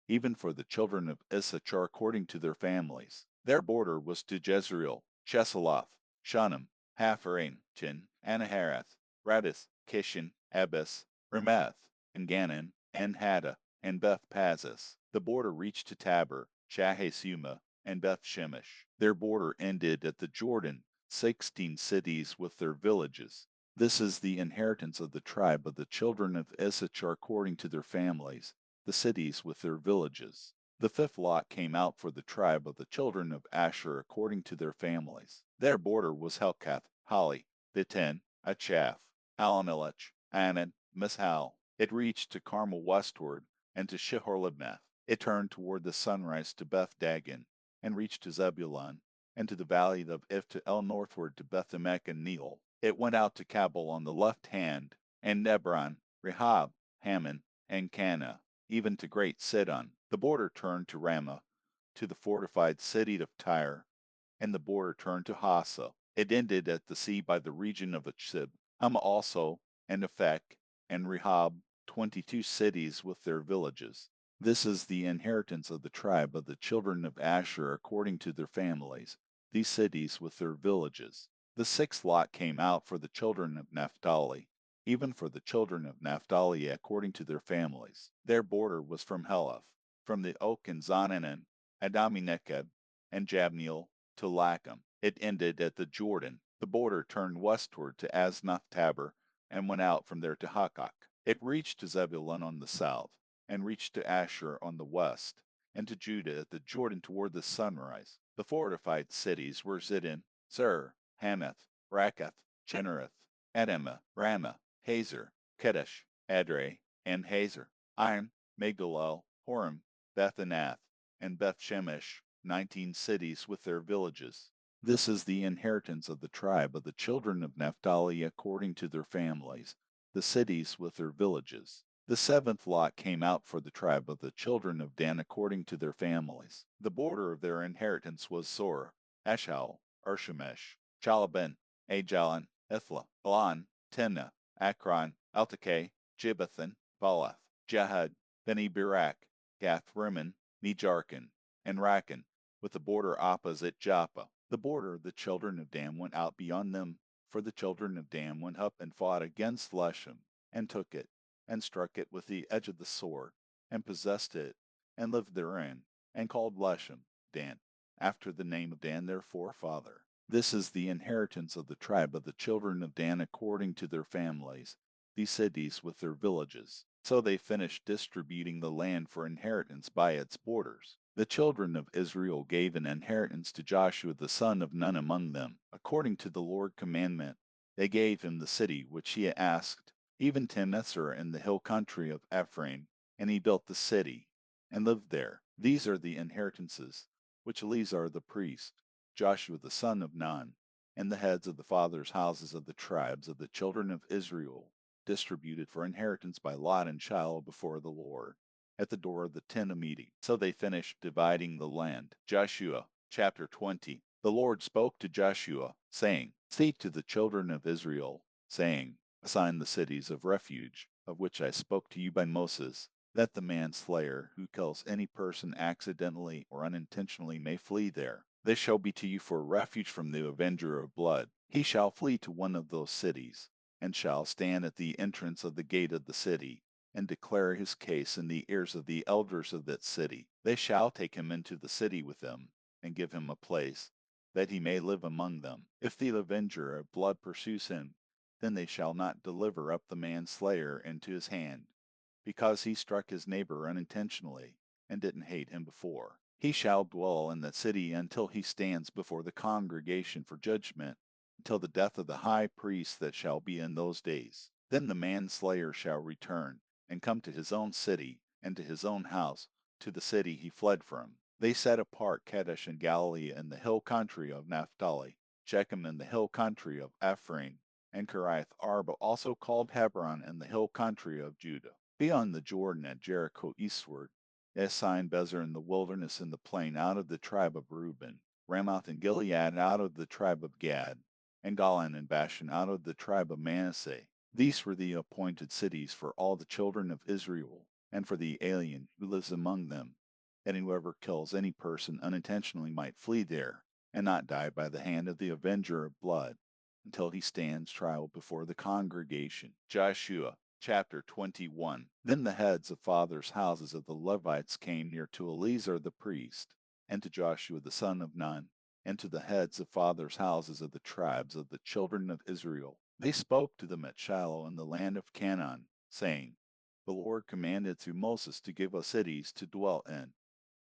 even for the children of Issachar according to their families. Their border was to Jezreel, Chesulloth, Shunem, Hapharaim, Anaharath, Radis, Kishan, Abis, Remeth, and Ganan, and Haddah, and Beth Pazzas. The border reached to Tabor, Shahasuma, and Beth Shemesh. Their border ended at the Jordan, 16 cities with their villages. This is the inheritance of the tribe of the children of Issachar according to their families, the cities with their villages. The fifth lot came out for the tribe of the children of Asher according to their families. Their border was Helkath, Hali, Beten, Achaph, Alamelech, Anan, Mishal. It reached to Carmel westward, and to Shihor-Libnath. It turned toward the sunrise to Beth-Dagon, and reached to Zebulun, and to the valley of Ifta-el northward to Beth-Emek and Neiel. It went out to Cabul on the left hand, and Nebron, Rehob, Hammon, and Cana, even to great Sidon. The border turned to Ramah, to the fortified city of Tyre, and the border turned to Hasa. It ended at the sea by the region of Achzib, Hama also, and Aphek, and Rehob, 22 cities with their villages. This is the inheritance of the tribe of the children of Asher according to their families, these cities with their villages. The sixth lot came out for the children of Naphtali, even for the children of Naphtali according to their families. Their border was from Heleph, from the oak in Zonanan, Adami-Nekeb, and Jabneel to Lacham. It ended at the Jordan. The border turned westward to Asnath Tabor, and went out from there to Hakak. It reached to Zebulun on the south, and reached to Asher on the west, and to Judah at the Jordan toward the sunrise. The fortified cities were Zidon, Zur, Hamath, Rakath, Chinnereth, Adamah, Ramah, Hazer, Kedesh, Adre, and Hazer, Aim, Migdalel, Horem, Beth-Anath, and Beth-Shemesh, 19 cities with their villages. This is the inheritance of the tribe of the children of Naphtali according to their families, the cities with their villages. The seventh lot came out for the tribe of the children of Dan according to their families. The border of their inheritance was Zor, Eshal, Arshemesh, Chalaben, Ajalon, Ithla, Elan, Timnah, Akron, Eltekeh, Jibbathan, Balath, Jahad, Beni-Berak, Gath-Rimmon, Nejarkon, and Rakan, with the border opposite Joppa. The border of the children of Dan went out beyond them, for the children of Dan went up and fought against Leshem, and took it, and struck it with the edge of the sword, and possessed it, and lived therein, and called Leshem Dan, after the name of Dan their forefather. This is the inheritance of the tribe of the children of Dan according to their families, these cities with their villages. So they finished distributing the land for inheritance by its borders. The children of Israel gave an inheritance to Joshua the son of Nun among them. According to the Lord's commandment, they gave him the city which he asked, even Timnath in the hill country of Ephraim, and he built the city, and lived there. These are the inheritances which Eleazar the priest, Joshua the son of Nun, and the heads of the fathers' houses of the tribes of the children of Israel, distributed for inheritance by lot and Shiloh before the Lord, at the door of the tent of meeting. So they finished dividing the land. Joshua chapter 20. The Lord spoke to Joshua, saying, Speak to the children of Israel, saying, Assign the cities of refuge, of which I spoke to you by Moses, that the manslayer who kills any person accidentally or unintentionally may flee there. This shall be to you for a refuge from the avenger of blood. He shall flee to one of those cities, and shall stand at the entrance of the gate of the city, and declare his case in the ears of the elders of that city. They shall take him into the city with them, and give him a place, that he may live among them. If the avenger of blood pursues him, then they shall not deliver up the manslayer into his hand, because he struck his neighbor unintentionally, and didn't hate him before. He shall dwell in the city until he stands before the congregation for judgment, until the death of the high priest that shall be in those days. Then the manslayer shall return, and come to his own city, and to his own house, to the city he fled from. They set apart Kadesh in Galilee in the hill country of Naphtali, Shechem in the hill country of Ephraim, and Kiriath Arba, also called Hebron, in the hill country of Judah. Beyond the Jordan at Jericho eastward, Esai and Bezer in the wilderness in the plain out of the tribe of Reuben, Ramoth and Gilead out of the tribe of Gad, and Golan and Bashan out of the tribe of Manasseh. These were the appointed cities for all the children of Israel, and for the alien who lives among them. And whoever kills any person unintentionally might flee there, and not die by the hand of the avenger of blood, until he stands trial before the congregation. Joshua chapter 21. Then the heads of fathers' houses of the Levites came near to Eleazar the priest, and to Joshua the son of Nun, and to the heads of fathers' houses of the tribes of the children of Israel. They spoke to them at Shiloh in the land of Canaan, saying, The Lord commanded through Moses to give us cities to dwell in,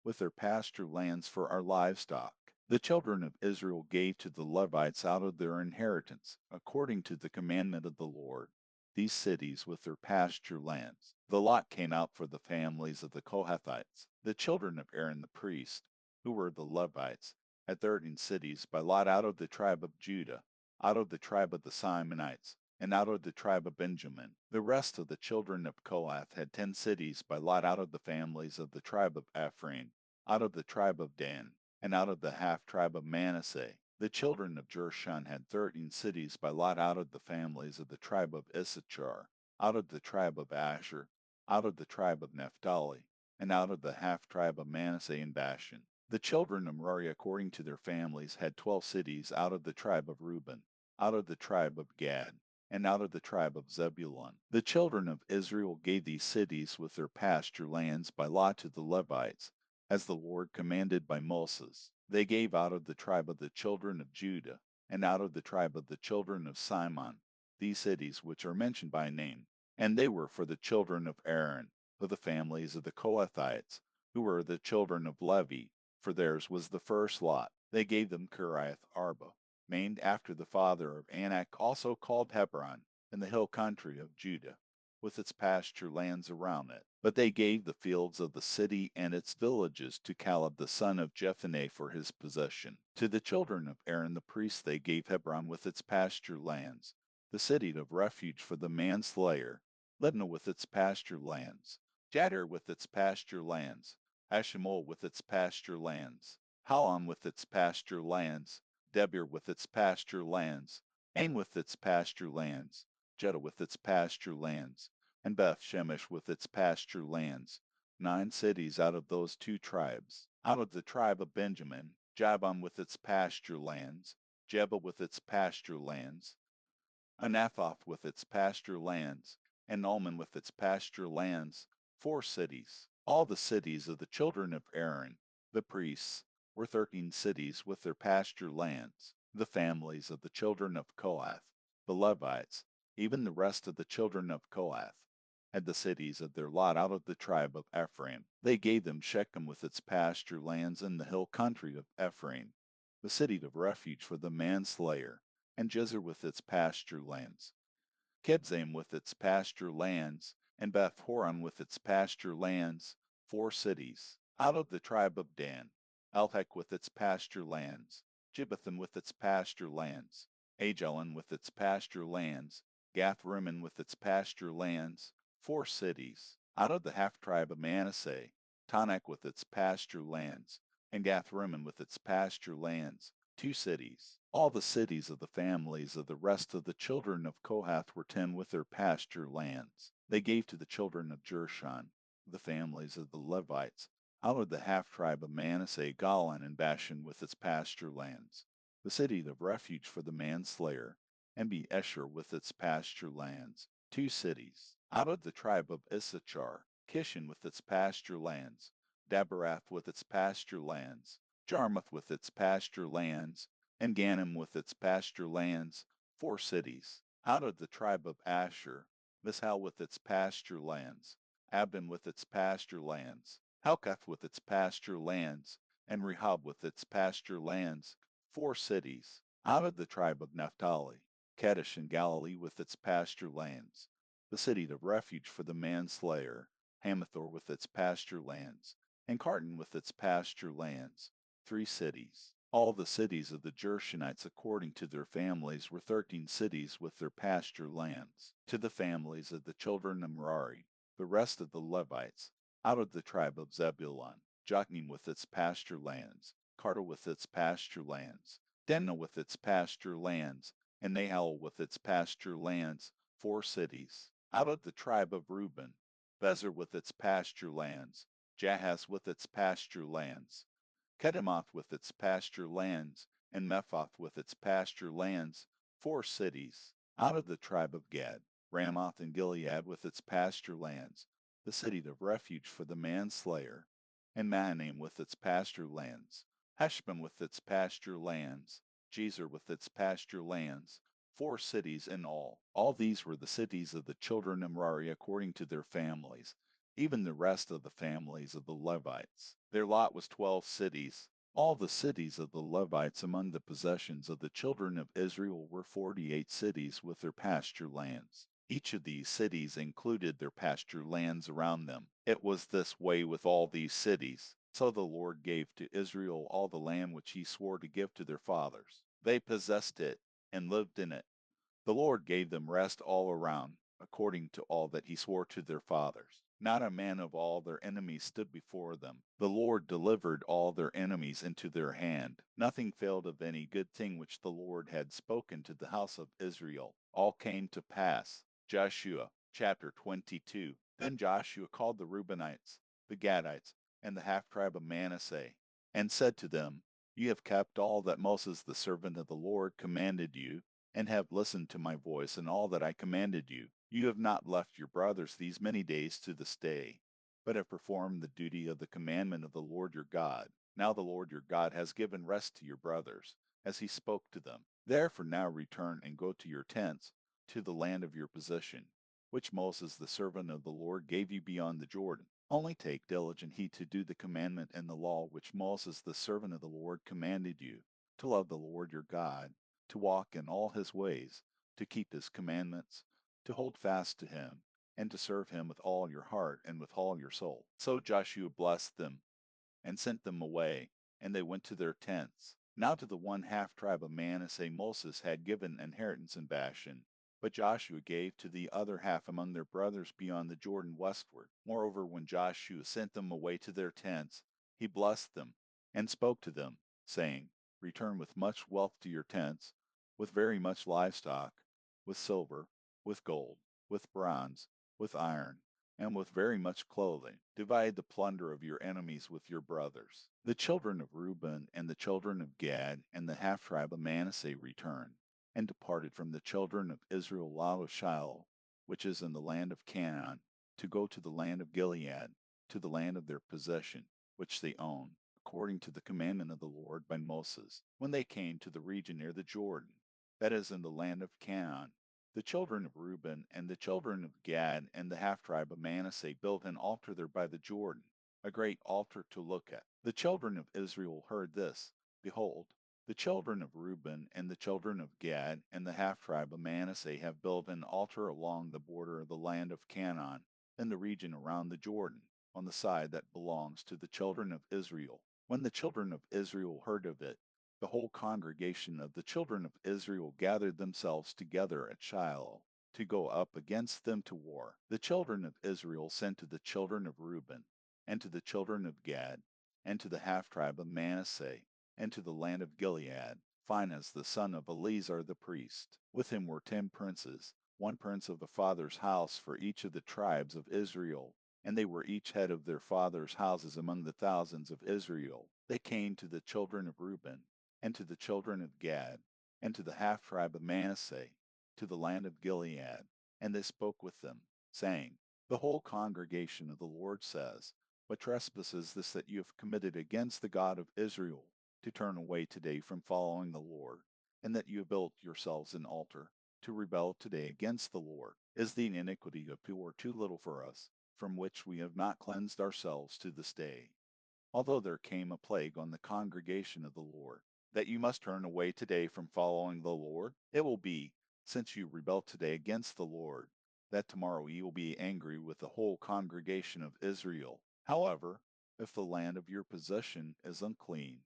with their pasture lands for our livestock. The children of Israel gave to the Levites out of their inheritance, according to the commandment of the Lord, these cities with their pasture lands. The lot came out for the families of the Kohathites. The children of Aaron the priest, who were the Levites, had 13 cities by lot out of the tribe of Judah, out of the tribe of the Simonites, and out of the tribe of Benjamin. The rest of the children of Kohath had 10 cities by lot out of the families of the tribe of Ephraim, out of the tribe of Dan, and out of the half-tribe of Manasseh. The children of Jershon had 13 cities by lot out of the families of the tribe of Issachar, out of the tribe of Asher, out of the tribe of Naphtali, and out of the half-tribe of Manasseh and Bashan. The children of Merari according to their families had 12 cities out of the tribe of Reuben, out of the tribe of Gad, and out of the tribe of Zebulun. The children of Israel gave these cities with their pasture lands by lot to the Levites, as the Lord commanded by Moses. They gave out of the tribe of the children of Judah, and out of the tribe of the children of Simon, these cities which are mentioned by name. And they were for the children of Aaron, of the families of the Kohathites, who were the children of Levi, for theirs was the first lot. They gave them Kiriath Arba, named after the father of Anak, also called Hebron, in the hill country of Judah, with its pasture lands around it. But they gave the fields of the city and its villages to Caleb the son of Jephunneh for his possession. To the children of Aaron the priest they gave Hebron with its pasture lands, the city of refuge for the manslayer, Libnah with its pasture lands, Jattir with its pasture lands, Ashimol with its pasture lands, Halon with its pasture lands, Debir with its pasture lands, Ain with its pasture lands, Jeddah with its pasture lands, and Beth Shemesh with its pasture lands, 9 cities out of those 2 tribes. Out of the tribe of Benjamin, Jabon with its pasture lands, Jebel with its pasture lands, Anathoth with its pasture lands, and Nulman with its pasture lands, 4 cities. All the cities of the children of Aaron, the priests, were 13 cities with their pasture lands. The families of the children of Kohath, the Levites, even the rest of the children of Kohath, had the cities of their lot out of the tribe of Ephraim. They gave them Shechem with its pasture lands in the hill country of Ephraim, the city of refuge for the manslayer, and Jezer with its pasture lands, Kibzaim with its pasture lands, and Beth Horon with its pasture lands, 4 cities. Out of the tribe of Dan, Elhek with its pasture lands, Gibbethim with its pasture lands, Ajalon with its pasture lands, Gath-Rimmon with its pasture lands, 4 cities. Out of the half-tribe of Manasseh, Tanak with its pasture lands, and Gath-Rimmon with its pasture lands, 2 cities. All the cities of the families of the rest of the children of Kohath were 10 with their pasture lands. They gave to the children of Jershon, the families of the Levites, out of the half-tribe of Manasseh, Golan and Bashan with its pasture lands, the city of refuge for the manslayer, and Be-Esher with its pasture lands, 2 cities. Out of the tribe of Issachar, Kishan with its pasture lands, Daberath with its pasture lands, Jarmuth with its pasture lands, and Ganim with its pasture lands, 4 cities. Out of the tribe of Asher, Mishal with its pasture lands, Abdon with its pasture lands, Helkath with its pasture lands, and Rehob with its pasture lands, 4 cities. Out of the tribe of Naphtali, Kadesh in Galilee with its pasture lands, the city of refuge for the manslayer, Hamathor with its pasture lands, and Carton with its pasture lands, 3 cities. All the cities of the Gershonites according to their families were 13 cities with their pasture lands. To the families of the children of Merari, the rest of the Levites, out of the tribe of Zebulun, Jokneam with its pasture lands, Carter with its pasture lands, Denna with its pasture lands, and Nahal with its pasture lands, 4 cities. Out of the tribe of Reuben, Bezer with its pasture lands, Jahaz with its pasture lands, Kedemoth with its pasture lands, and Mephoth with its pasture lands, 4 cities. Out of the tribe of Gad, Ramoth and Gilead with its pasture lands, the city of refuge for the manslayer, and Mahanaim with its pasture lands, Heshbon with its pasture lands, Jezer with its pasture lands, 4 cities in all. All these were the cities of the children of Merari according to their families, even the rest of the families of the Levites. Their lot was 12 cities. All the cities of the Levites among the possessions of the children of Israel were 48 cities with their pasture lands. Each of these cities included their pasture lands around them. It was this way with all these cities. So the Lord gave to Israel all the land which he swore to give to their fathers. They possessed it and lived in it. The Lord gave them rest all around, according to all that he swore to their fathers. Not a man of all their enemies stood before them. The Lord delivered all their enemies into their hand. Nothing failed of any good thing which the Lord had spoken to the house of Israel. All came to pass. Joshua chapter 22. Then Joshua called the Reubenites, the Gadites, and the half-tribe of Manasseh, and said to them, You have kept all that Moses the servant of the Lord commanded you, and have listened to my voice in all that I commanded you. You have not left your brothers these many days to this day, but have performed the duty of the commandment of the Lord your God. Now the Lord your God has given rest to your brothers, as he spoke to them. Therefore now return and go to your tents, to the land of your possession, which Moses the servant of the Lord gave you beyond the Jordan. Only take diligent heed to do the commandment and the law which Moses the servant of the Lord commanded you, to love the Lord your God, to walk in all his ways, to keep his commandments, to hold fast to him, and to serve him with all your heart and with all your soul. So Joshua blessed them and sent them away, and they went to their tents. Now to the one half tribe of Manasseh Moses had given inheritance in Bashan, but Joshua gave to the other half among their brothers beyond the Jordan westward. Moreover, when Joshua sent them away to their tents, he blessed them, and spoke to them, saying, Return with much wealth to your tents, with very much livestock, with silver, with gold, with bronze, with iron, and with very much clothing. Divide the plunder of your enemies with your brothers. The children of Reuben and the children of Gad and the half-tribe of Manasseh returned, and departed from the children of Israel out of Shiloh, which is in the land of Canaan, to go to the land of Gilead, to the land of their possession, which they own, according to the commandment of the Lord by Moses, when they came to the region near the Jordan, that is in the land of Canaan. The children of Reuben and the children of Gad and the half-tribe of Manasseh built an altar there by the Jordan, a great altar to look at. The children of Israel heard this. Behold, the children of Reuben and the children of Gad and the half-tribe of Manasseh have built an altar along the border of the land of Canaan, in the region around the Jordan, on the side that belongs to the children of Israel. When the children of Israel heard of it, the whole congregation of the children of Israel gathered themselves together at Shiloh to go up against them to war. The children of Israel sent to the children of Reuben, and to the children of Gad, and to the half-tribe of Manasseh, and to the land of Gilead, Phinehas the son of Eleazar the priest. With him were 10 princes, one prince of the father's house for each of the tribes of Israel, and they were each head of their father's houses among the thousands of Israel. They came to the children of Reuben, and to the children of Gad, and to the half-tribe of Manasseh, to the land of Gilead, and they spoke with them, saying, The whole congregation of the Lord says, What trespass is this that you have committed against the God of Israel? to turn away today from following the Lord, and that you have built yourselves an altar to rebel today against the Lord. Is the iniquity of you too little for us, from which we have not cleansed ourselves to this day? Although there came a plague on the congregation of the Lord, that you must turn away today from following the Lord, it will be, since you rebel today against the Lord, that tomorrow you will be angry with the whole congregation of Israel. However, if the land of your possession is unclean,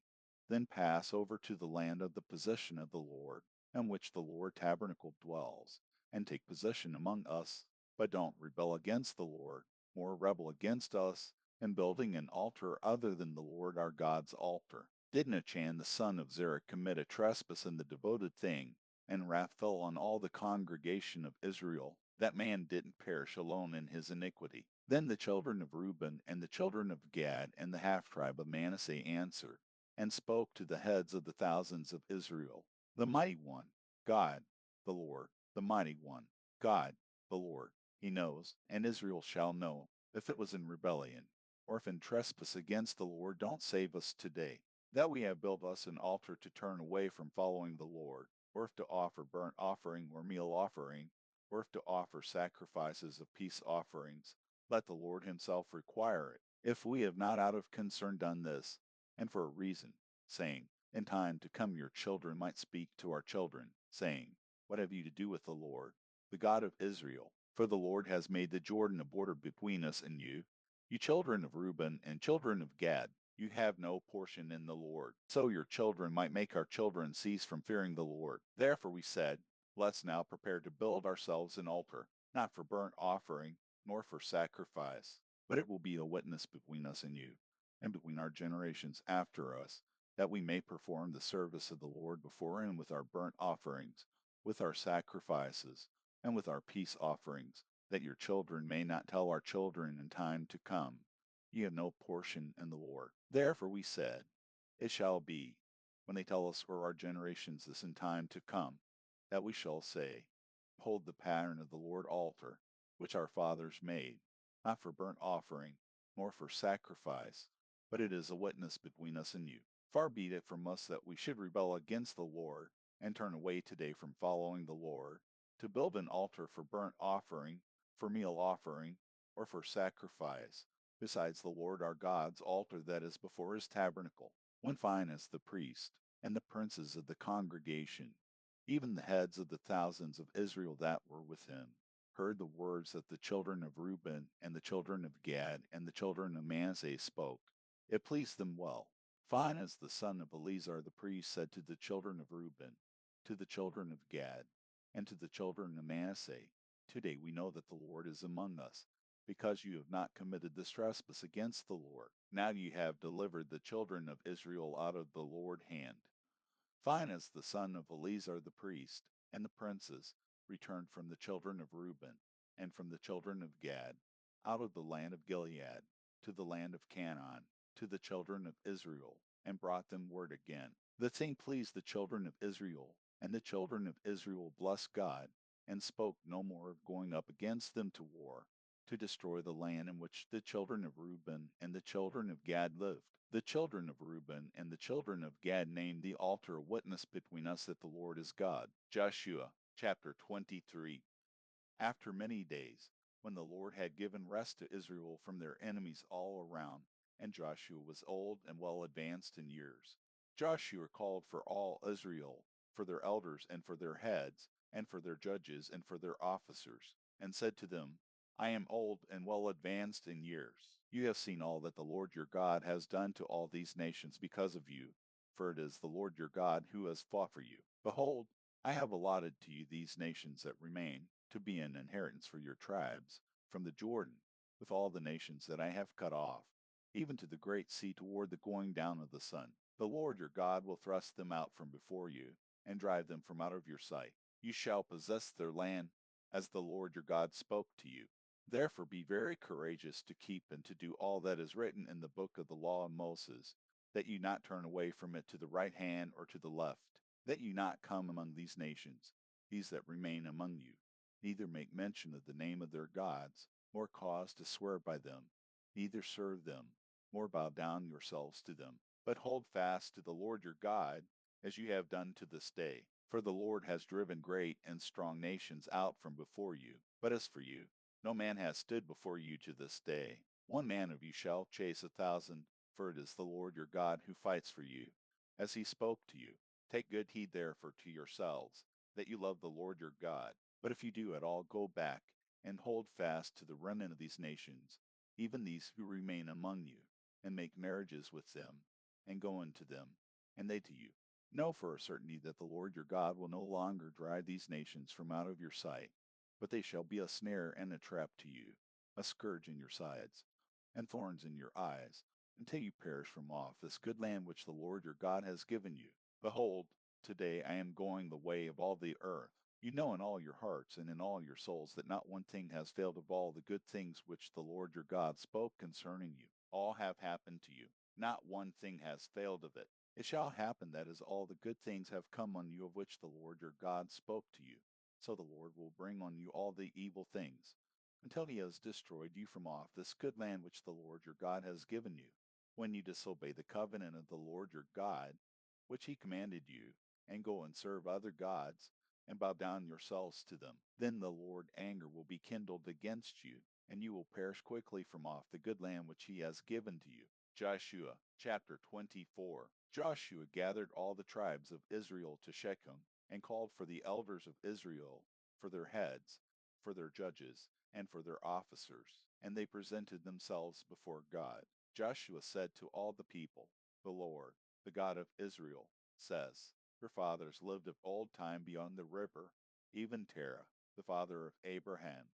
then pass over to the land of the possession of the Lord, in which the Lord tabernacle dwells, and take possession among us. But don't rebel against the Lord, nor rebel against us, in building an altar other than the Lord our God's altar. Did Nachan the son of Zerah commit a trespass in the devoted thing, and wrath fell on all the congregation of Israel? That man didn't perish alone in his iniquity. Then the children of Reuben and the children of Gad and the half-tribe of Manasseh answered, and spoke to the heads of the thousands of Israel. The mighty one, God, the Lord, the mighty one, God, the Lord, he knows, and Israel shall know, if it was in rebellion, or if in trespass against the Lord. Don't save us today, that we have built us an altar to turn away from following the Lord, or if to offer burnt offering or meal offering, or if to offer sacrifices of peace offerings. Let the Lord himself require it. If we have not out of concern done this, and for a reason, saying, in time to come your children might speak to our children, saying, what have you to do with the Lord, the God of Israel? For the Lord has made the Jordan a border between us and you. You children of Reuben and children of Gad, you have no portion in the Lord. So your children might make our children cease from fearing the Lord. Therefore we said, let's now prepare to build ourselves an altar, not for burnt offering, nor for sacrifice, but it will be a witness between us and you, and between our generations after us, that we may perform the service of the Lord before him with our burnt offerings, with our sacrifices, and with our peace offerings, that your children may not tell our children in time to come, ye have no portion in the Lord. Therefore we said, it shall be, when they tell us for our generations this in time to come, that we shall say, behold the pattern of the Lord altar, which our fathers made, not for burnt offering, nor for sacrifice, but it is a witness between us and you. Far be it from us that we should rebel against the Lord, and turn away today from following the Lord, to build an altar for burnt offering, for meal offering, or for sacrifice, besides the Lord our God's altar that is before his tabernacle. When Phinehas the priest, and the princes of the congregation, even the heads of the thousands of Israel that were with him, heard the words that the children of Reuben and the children of Gad and the children of Manasseh spoke, it pleased them well. Phinehas the son of Eleazar the priest said to the children of Reuben, to the children of Gad, and to the children of Manasseh, today we know that the Lord is among us, because you have not committed this trespass against the Lord. Now you have delivered the children of Israel out of the Lord's hand. Phinehas the son of Eleazar the priest, and the princes, returned from the children of Reuben, and from the children of Gad, out of the land of Gilead, to the land of Canaan, to the children of Israel, and brought them word again. The thing pleased the children of Israel, and the children of Israel blessed God, and spoke no more of going up against them to war, to destroy the land in which the children of Reuben and the children of Gad lived. The children of Reuben and the children of Gad named the altar a witness between us that the Lord is God. Joshua chapter 23. After many days, when the Lord had given rest to Israel from their enemies all around, and Joshua was old and well advanced in years, Joshua called for all Israel, for their elders and for their heads, and for their judges and for their officers, and said to them, I am old and well advanced in years. You have seen all that the Lord your God has done to all these nations because of you, for it is the Lord your God who has fought for you. Behold, I have allotted to you these nations that remain, to be an inheritance for your tribes, from the Jordan, with all the nations that I have cut off, even to the great sea toward the going down of the sun. The Lord your God will thrust them out from before you, and drive them from out of your sight. You shall possess their land, as the Lord your God spoke to you. Therefore be very courageous to keep and to do all that is written in the book of the law of Moses, that you not turn away from it to the right hand or to the left, that you not come among these nations, these that remain among you, neither make mention of the name of their gods, nor cause to swear by them, neither serve them, nor bow down yourselves to them. But hold fast to the Lord your God, as you have done to this day. For the Lord has driven great and strong nations out from before you. But as for you, no man has stood before you to this day. 1 man of you shall chase 1,000, for it is the Lord your God who fights for you, as he spoke to you. Take good heed therefore to yourselves, that you love the Lord your God. But if you do at all go back, and hold fast to the remnant of these nations, even these who remain among you, and make marriages with them, and go into them, and they to you, know for a certainty that the Lord your God will no longer drive these nations from out of your sight, but they shall be a snare and a trap to you, a scourge in your sides, and thorns in your eyes, until you perish from off this good land which the Lord your God has given you. Behold, today I am going the way of all the earth. You know in all your hearts and in all your souls that not one thing has failed of all the good things which the Lord your God spoke concerning you. All have happened to you. Not one thing has failed of it. It shall happen that as all the good things have come on you of which the Lord your God spoke to you, so the Lord will bring on you all the evil things, until he has destroyed you from off this good land which the Lord your God has given you. When you disobey the covenant of the Lord your God, which he commanded you, and go and serve other gods, and bow down yourselves to them, then the Lord's anger will be kindled against you, and you will perish quickly from off the good land which he has given to you. Joshua chapter 24. Joshua gathered all the tribes of Israel to Shechem, and called for the elders of Israel, for their heads, for their judges, and for their officers, and they presented themselves before God. Joshua said to all the people, the Lord, the God of Israel, says, your fathers lived of old time beyond the river, even Terah, the father of Abraham,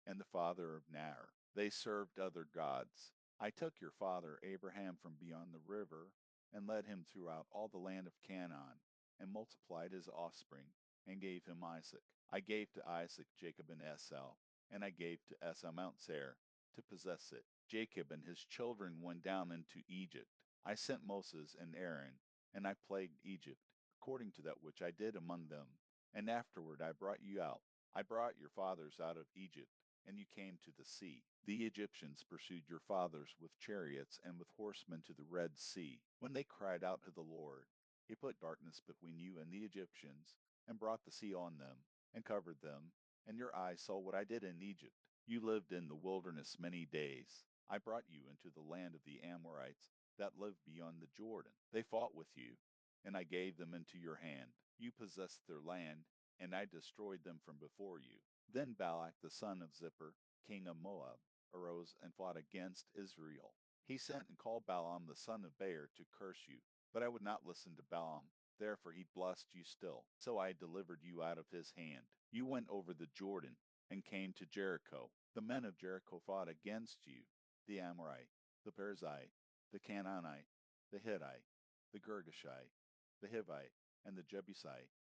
and the father of Nahor. They served other gods. I took your father Abraham from beyond the river, and led him throughout all the land of Canaan, and multiplied his offspring, and gave him Isaac. I gave to Isaac Jacob and Esau, and I gave to Esau Mount Seir, to possess it. Jacob and his children went down into Egypt. I sent Moses and Aaron, and I plagued Egypt, according to that which I did among them. And afterward I brought you out. I brought your fathers out of Egypt, and you came to the sea. The Egyptians pursued your fathers with chariots and with horsemen to the Red Sea. When they cried out to the Lord, he put darkness between you and the Egyptians, and brought the sea on them, and covered them, and your eyes saw what I did in Egypt. You lived in the wilderness many days. I brought you into the land of the Amorites that lived beyond the Jordan. They fought with you, and I gave them into your hand. You possessed their land, and I destroyed them from before you. Then Balak the son of Zippor, king of Moab, arose and fought against Israel. He sent and called Balaam the son of Beor to curse you, but I would not listen to Balaam. Therefore he blessed you still. So I delivered you out of his hand. You went over the Jordan, and came to Jericho. The men of Jericho fought against you, the Amorite, the Perizzite, the Canaanite, the Hittite, the Girgashite, the Hivite, and the Jebusite,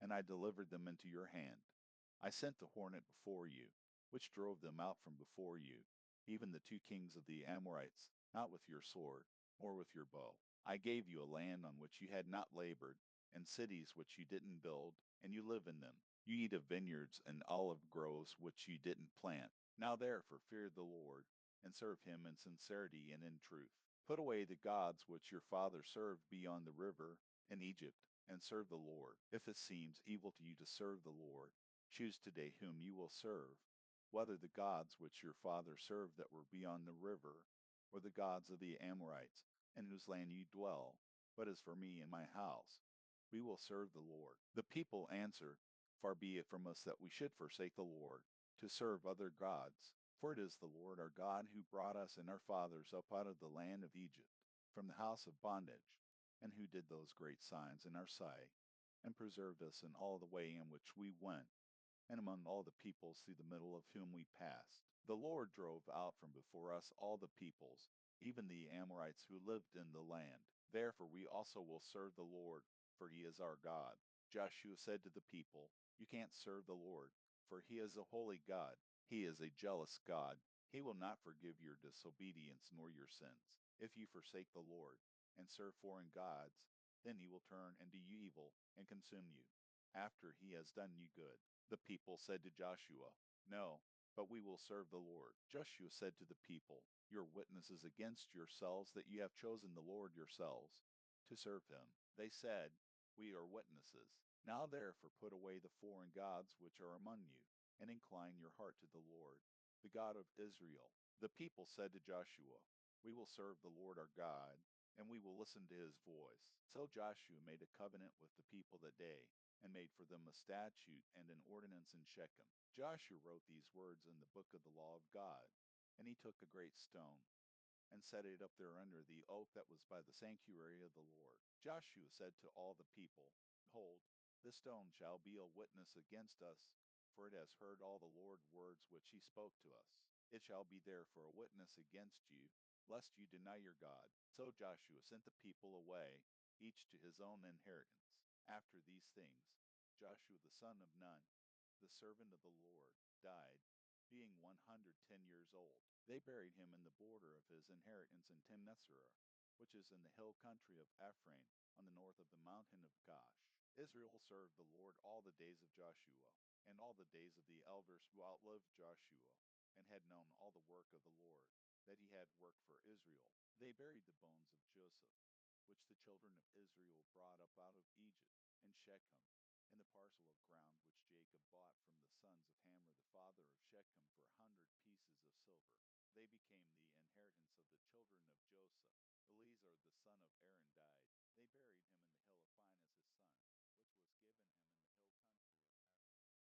and I delivered them into your hand. I sent the hornet before you, which drove them out from before you, even the 2 kings of the Amorites, not with your sword, or with your bow. I gave you a land on which you had not labored, and cities which you didn't build, and you live in them. You eat of vineyards and olive groves which you didn't plant. Now therefore fear the Lord, and serve him in sincerity and in truth. Put away the gods which your father served beyond the river in Egypt, and serve the Lord. If it seems evil to you to serve the Lord, choose today whom you will serve, whether the gods which your father served that were beyond the river, or the gods of the Amorites, in whose land you dwell. But as for me and my house, we will serve the Lord. The people answered, far be it from us that we should forsake the Lord, to serve other gods. For it is the Lord our God who brought us and our fathers up out of the land of Egypt, from the house of bondage, and who did those great signs in our sight, and preserved us in all the way in which we went, and among all the peoples through the middle of whom we passed. The Lord drove out from before us all the peoples, even the Amorites who lived in the land. Therefore we also will serve the Lord, for he is our God. Joshua said to the people, you can't serve the Lord, for he is a holy God. He is a jealous God. He will not forgive your disobedience nor your sins. If you forsake the Lord and serve foreign gods, then he will turn and do you evil and consume you, after he has done you good. The people said to Joshua, no, but we will serve the Lord. Joshua said to the people, you are witnesses against yourselves that you have chosen the Lord yourselves, to serve him. They said, We are witnesses. Now therefore put away the foreign gods which are among you, and incline your heart to the Lord, the God of Israel. The people said to Joshua, We will serve the Lord our God, and we will listen to his voice. So Joshua made a covenant with the people that day, and made for them a statute and an ordinance in Shechem. Joshua wrote these words in the book of the law of God, and he took a great stone, and set it up there under the oak that was by the sanctuary of the Lord. Joshua said to all the people, Behold, this stone shall be a witness against us, for it has heard all the Lord's words which he spoke to us. It shall be there for a witness against you, lest you deny your God. So Joshua sent the people away, each to his own inheritance. After these things, Joshua the son of Nun, the servant of the Lord, died, being 110 years old. They buried him in the border of his inheritance in Timnathserah, which is in the hill country of Ephraim, on the north of the mountain of Gaash. Israel served the Lord all the days of Joshua, and all the days of the elders who outlived Joshua, and had known all the work of the Lord, that he had worked for Israel. They buried the bones of Joseph, which the children of Israel brought up out of Egypt, in Shechem, in the parcel of ground which Jacob bought from the sons of Hamor the father of Shechem for 100 pieces of silver. They became the inheritance of the children of Joseph. Eleazar the son of Aaron died. They buried him in the hill of Phinehas